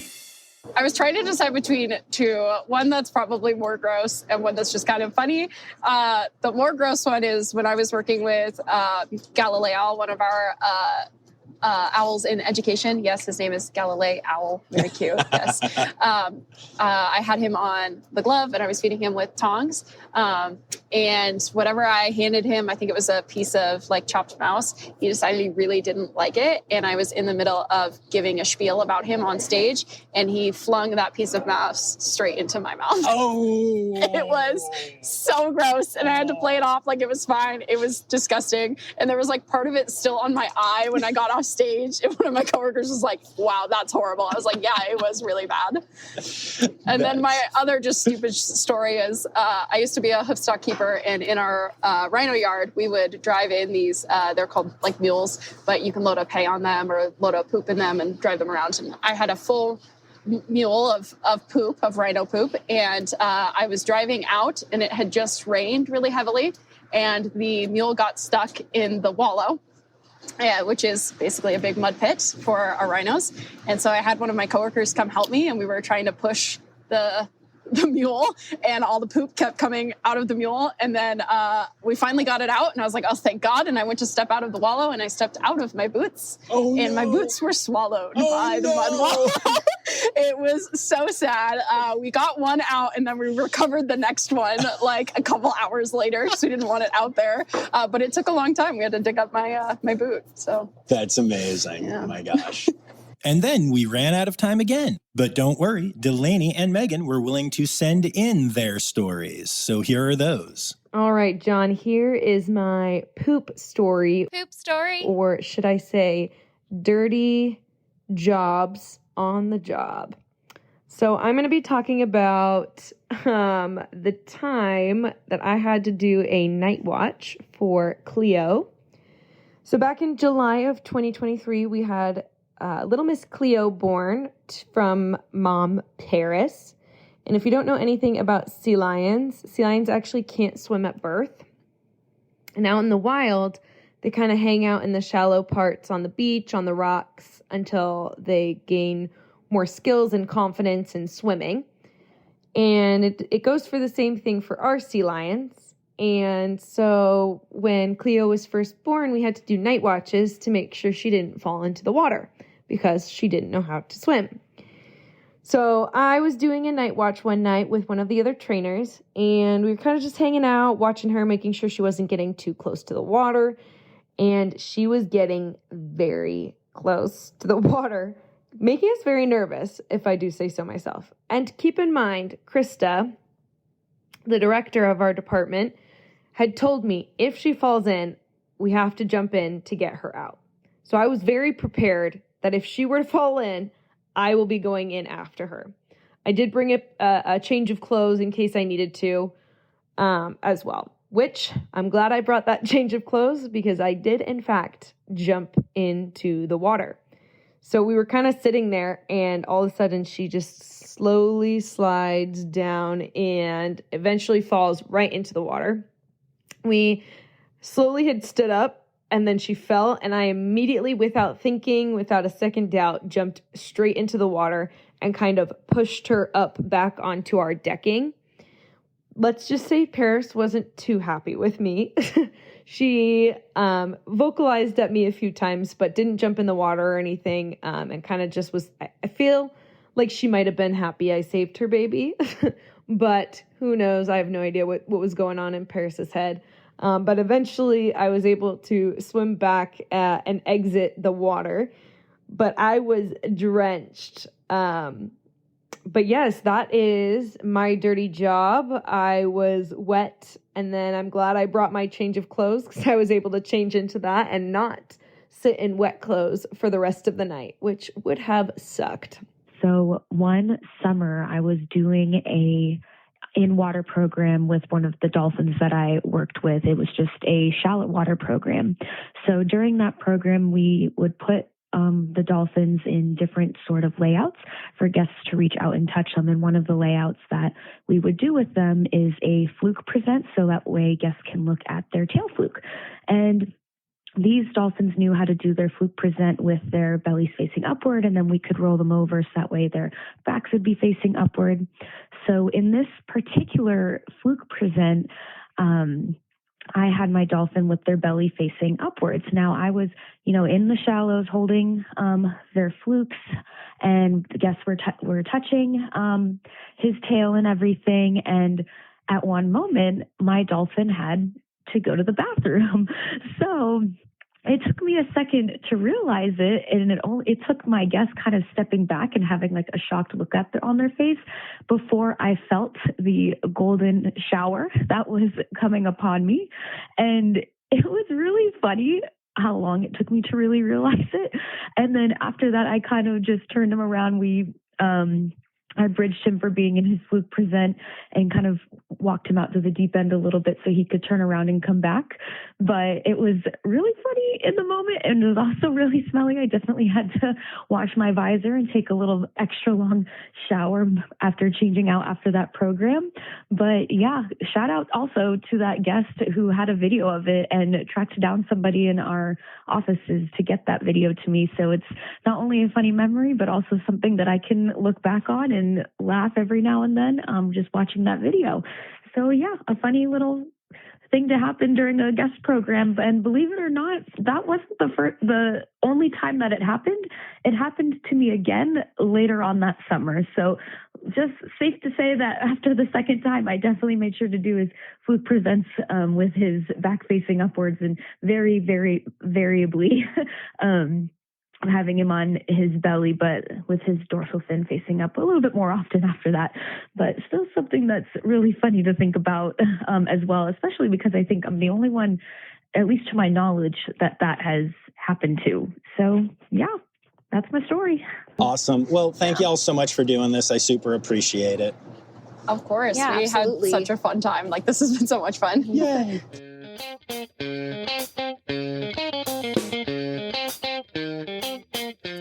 C: I was trying to decide between two, one that's probably more gross and one that's just kind of funny. The more gross one is when I was working with Gallo, one of our owls in education. Yes, his name is Galilei Owl. Very cute. Yes. I had him on the glove and I was feeding him with tongs. And whatever I handed him, I think it was a piece of like chopped mouse, he decided he really didn't like it. And I was in the middle of giving a spiel about him on stage and he flung that piece of mouse straight into my mouth.
E: Oh,
C: It was so gross. And I had to play it off like it was fine. It was disgusting. And there was like part of it still on my eye when I got off stage. And one of my coworkers was like, wow, that's horrible. I was like, yeah, it was really bad. And then my other just stupid story is I used to be a hoofstock keeper, and in our rhino yard, we would drive in these, they're called like mules, but you can load up hay on them or load up poop in them and drive them around. And I had a full mule of poop, of rhino poop, and I was driving out and it had just rained really heavily and the mule got stuck in the wallow. Yeah, which is basically a big mud pit for our rhinos. And so I had one of my coworkers come help me, and we were trying to push the mule, and all the poop kept coming out of the mule. And then we finally got it out, and I was like, oh, thank God. And I went to step out of the wallow, and I stepped out of my boots, and my boots were swallowed by the mud wallow. It was so sad. We got one out, and then we recovered the next one like a couple hours later because we didn't want it out there. But it took a long time. We had to dig up my my boot. So
E: that's amazing. Yeah. Oh my gosh.
D: And then we ran out of time again. But don't worry, Delaney and Megan were willing to send in their stories. So here are those.
I: All right, John, here is my poop story.
F: Poop story?
I: Or should I say dirty jobs on the job. So I'm going to be talking about the time that I had to do a night watch for Cleo. So back in July of 2023, we had little Miss Cleo born from mom Paris. And if you don't know anything about sea lions actually can't swim at birth. And out in the wild, they kind of hang out in the shallow parts on the beach, on the rocks, until they gain more skills and confidence in swimming. And it goes for the same thing for our sea lions. And so when Cleo was first born, we had to do night watches to make sure she didn't fall into the water because she didn't know how to swim. So I was doing a night watch one night with one of the other trainers, and we were kind of just hanging out, watching her, making sure she wasn't getting too close to the water. And she was getting very close to the water, making us very nervous, if I do say so myself. And keep in mind, Krista, the director of our department, had told me if she falls in, we have to jump in to get her out. So I was very prepared that if she were to fall in, I will be going in after her. I did bring a change of clothes in case I needed to as well, which I'm glad I brought that change of clothes because I did, in fact, jump into the water. So we were kind of sitting there, and all of a sudden she just slowly slides down and eventually falls right into the water. We slowly had stood up, and then she fell, and I immediately, without thinking, without a second doubt, jumped straight into the water and kind of pushed her up back onto our decking. Let's just say Paris wasn't too happy with me. She vocalized at me a few times, but didn't jump in the water or anything, and kind of just was, I feel like she might have been happy I saved her baby, but who knows? I have no idea what was going on in Paris's head. But eventually I was able to swim back and exit the water, but I was drenched. But yes, that is my dirty job. I was wet, and then I'm glad I brought my change of clothes because I was able to change into that and not sit in wet clothes for the rest of the night, which would have sucked.
J: So one summer I was doing a in-water program with one of the dolphins that I worked with. It was just a shallow water program. So during that program, we would put the dolphins in different sort of layouts for guests to reach out and touch them. And one of the layouts that we would do with them is a fluke present, so that way guests can look at their tail fluke. And these dolphins knew how to do their fluke present with their bellies facing upward, and then we could roll them over so that way their backs would be facing upward. So in this particular fluke present, I had my dolphin with their belly facing upwards. Now I was, in the shallows holding their flukes, and the guests were touching his tail and everything. And at one moment, my dolphin had to go to the bathroom. So it took me a second to realize it, and it took my guests kind of stepping back and having like a shocked look on their face before I felt the golden shower that was coming upon me. And it was really funny how long it took me to really realize it. And then after that, I kind of just turned him around. We I bridged him for being in his fluke present and kind of walked him out to the deep end a little bit so he could turn around and come back. But it was really funny in the moment, and it was also really smelly. I definitely had to wash my visor and take a little extra long shower after changing out after that program. But yeah, shout out also to that guest who had a video of it and tracked down somebody in our offices to get that video to me. So it's not only a funny memory, but also something that I can look back on and laugh every now and then just watching that video. So yeah, a funny little thing to happen during a guest program. And believe it or not, that wasn't the only time that it happened. It happened to me again later on that summer. So just safe to say that after the second time, I definitely made sure to do his fluke presents with his back facing upwards and very, very variably having him on his belly, but with his dorsal fin facing up a little bit more often after that. But still something that's really funny to think about as well, especially because I think I'm the only one, at least to my knowledge, that has happened to. So yeah, that's my story.
E: Awesome. Well, thank you all so much for doing this. I super appreciate it.
A: Of course.
B: Yeah,
A: we
B: absolutely.
A: had such a fun time. Like, this has been so much fun.
E: Yay.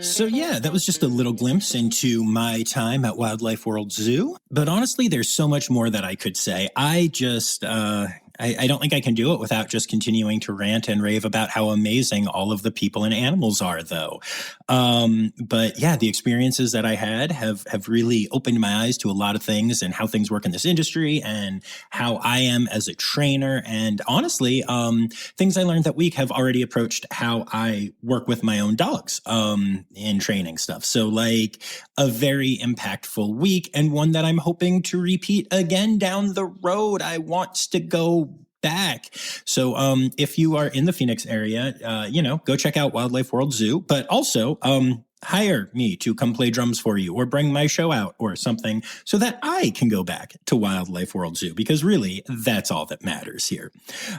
D: So yeah, that was just a little glimpse into my time at Wildlife World Zoo. But honestly, there's so much more that I could say. I just, I don't think I can do it without just continuing to rant and rave about how amazing all of the people and animals are, though. But yeah, the experiences that I had have really opened my eyes to a lot of things and how things work in this industry and how I am as a trainer. And honestly, things I learned that week have already approached how I work with my own dogs in training stuff. So like a very impactful week and one that I'm hoping to repeat again down the road. I want to go back. So if you are in the Phoenix area, go check out Wildlife World Zoo, but also hire me to come play drums for you or bring my show out or something so that I can go back to Wildlife World Zoo, because really that's all that matters here.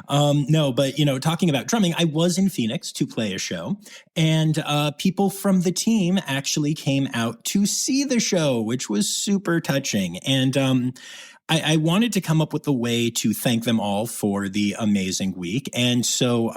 D: But talking about drumming, I was in Phoenix to play a show, and people from the team actually came out to see the show, which was super touching. And I wanted to come up with a way to thank them all for the amazing week. And so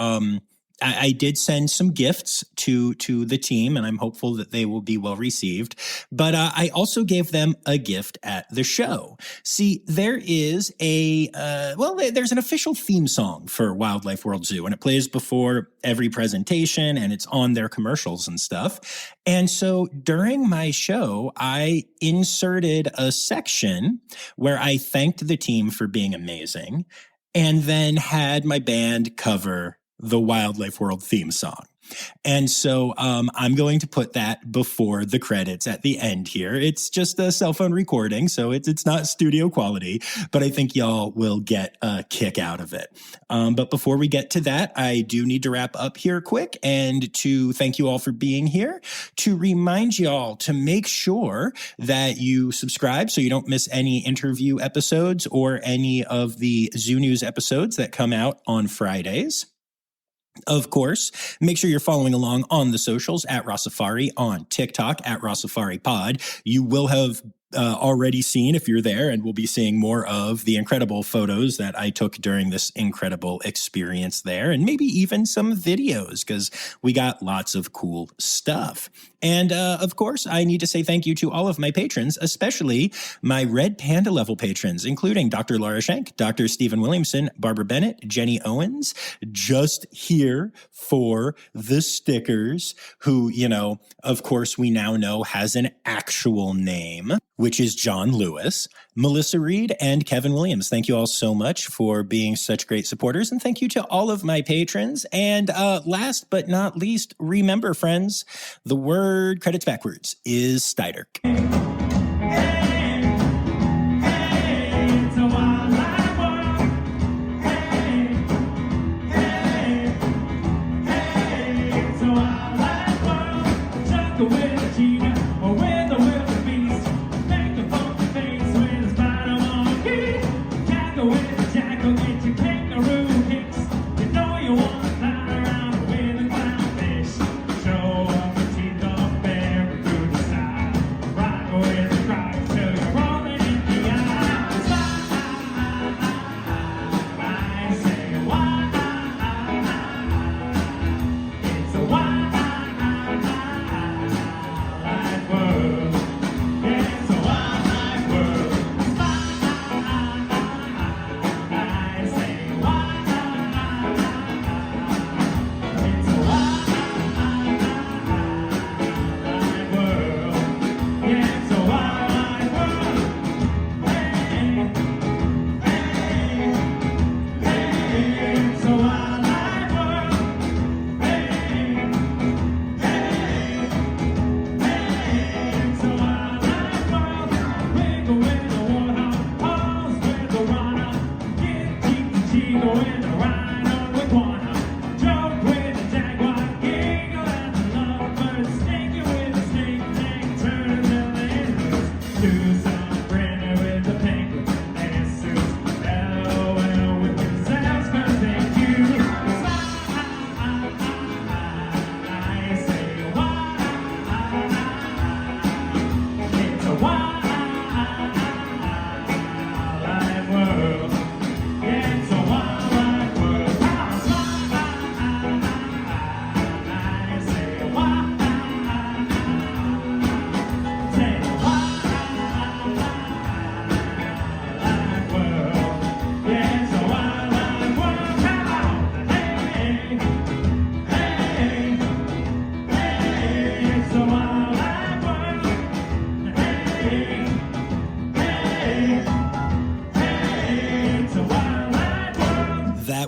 D: I did send some gifts to the team, and I'm hopeful that they will be well received. But I also gave them a gift at the show. See, there is there's an official theme song for Wildlife World Zoo, and it plays before every presentation, and it's on their commercials and stuff. And so during my show, I inserted a section where I thanked the team for being amazing, and then had my band cover the Wildlife World theme song. And so I'm going to put that before the credits at the end here. It's just a cell phone recording, so it's not studio quality, but I think y'all will get a kick out of it. But before we get to that, I do need to wrap up here quick and to thank you all for being here, to remind y'all to make sure that you subscribe so you don't miss any interview episodes or any of the Zoo News episodes that come out on Fridays. Of course, make sure you're following along on the socials at Rossifari, on TikTok at Rossifari Pod. You will have already seen, if you're there, and we'll be seeing more of the incredible photos that I took during this incredible experience there, and maybe even some videos, because we got lots of cool stuff. And of course, I need to say thank you to all of my patrons, especially my Red Panda level patrons, including Dr. Laura Schenk, Dr. Stephen Williamson, Barbara Bennett, Jenny Owens, just here for the stickers, who, of course, we now know has an actual name, which is John Lewis, Melissa Reed, and Kevin Williams. Thank you all so much for being such great supporters. And thank you to all of my patrons. And last but not least, remember, friends, the word credits backwards is Steiderk.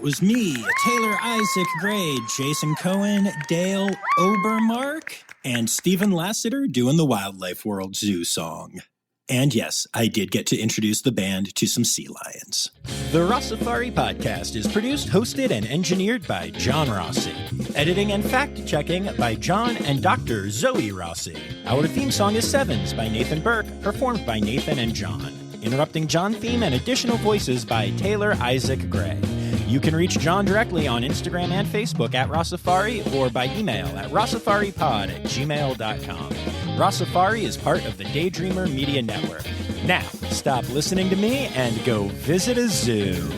D: was me, Taylor Isaac Gray, Jason Koehn, Dale Obermark, and Stephen Lassiter doing the Wildlife World Zoo song. And yes, I did get to introduce the band to some sea lions. The Rossifari podcast is produced, hosted, and engineered by John Rossi. Editing and fact-checking by John and Dr. Zoe Rossi. Our theme song is Sevens by Nathan Burke, performed by Nathan and John. Interrupting John theme and additional voices by Taylor Isaac Gray. You can reach John directly on Instagram and Facebook at Rossifari or by email at rossifaripod@gmail.com. Rossifari is part of the Daydreamer Media Network. Now, stop listening to me and go visit a zoo.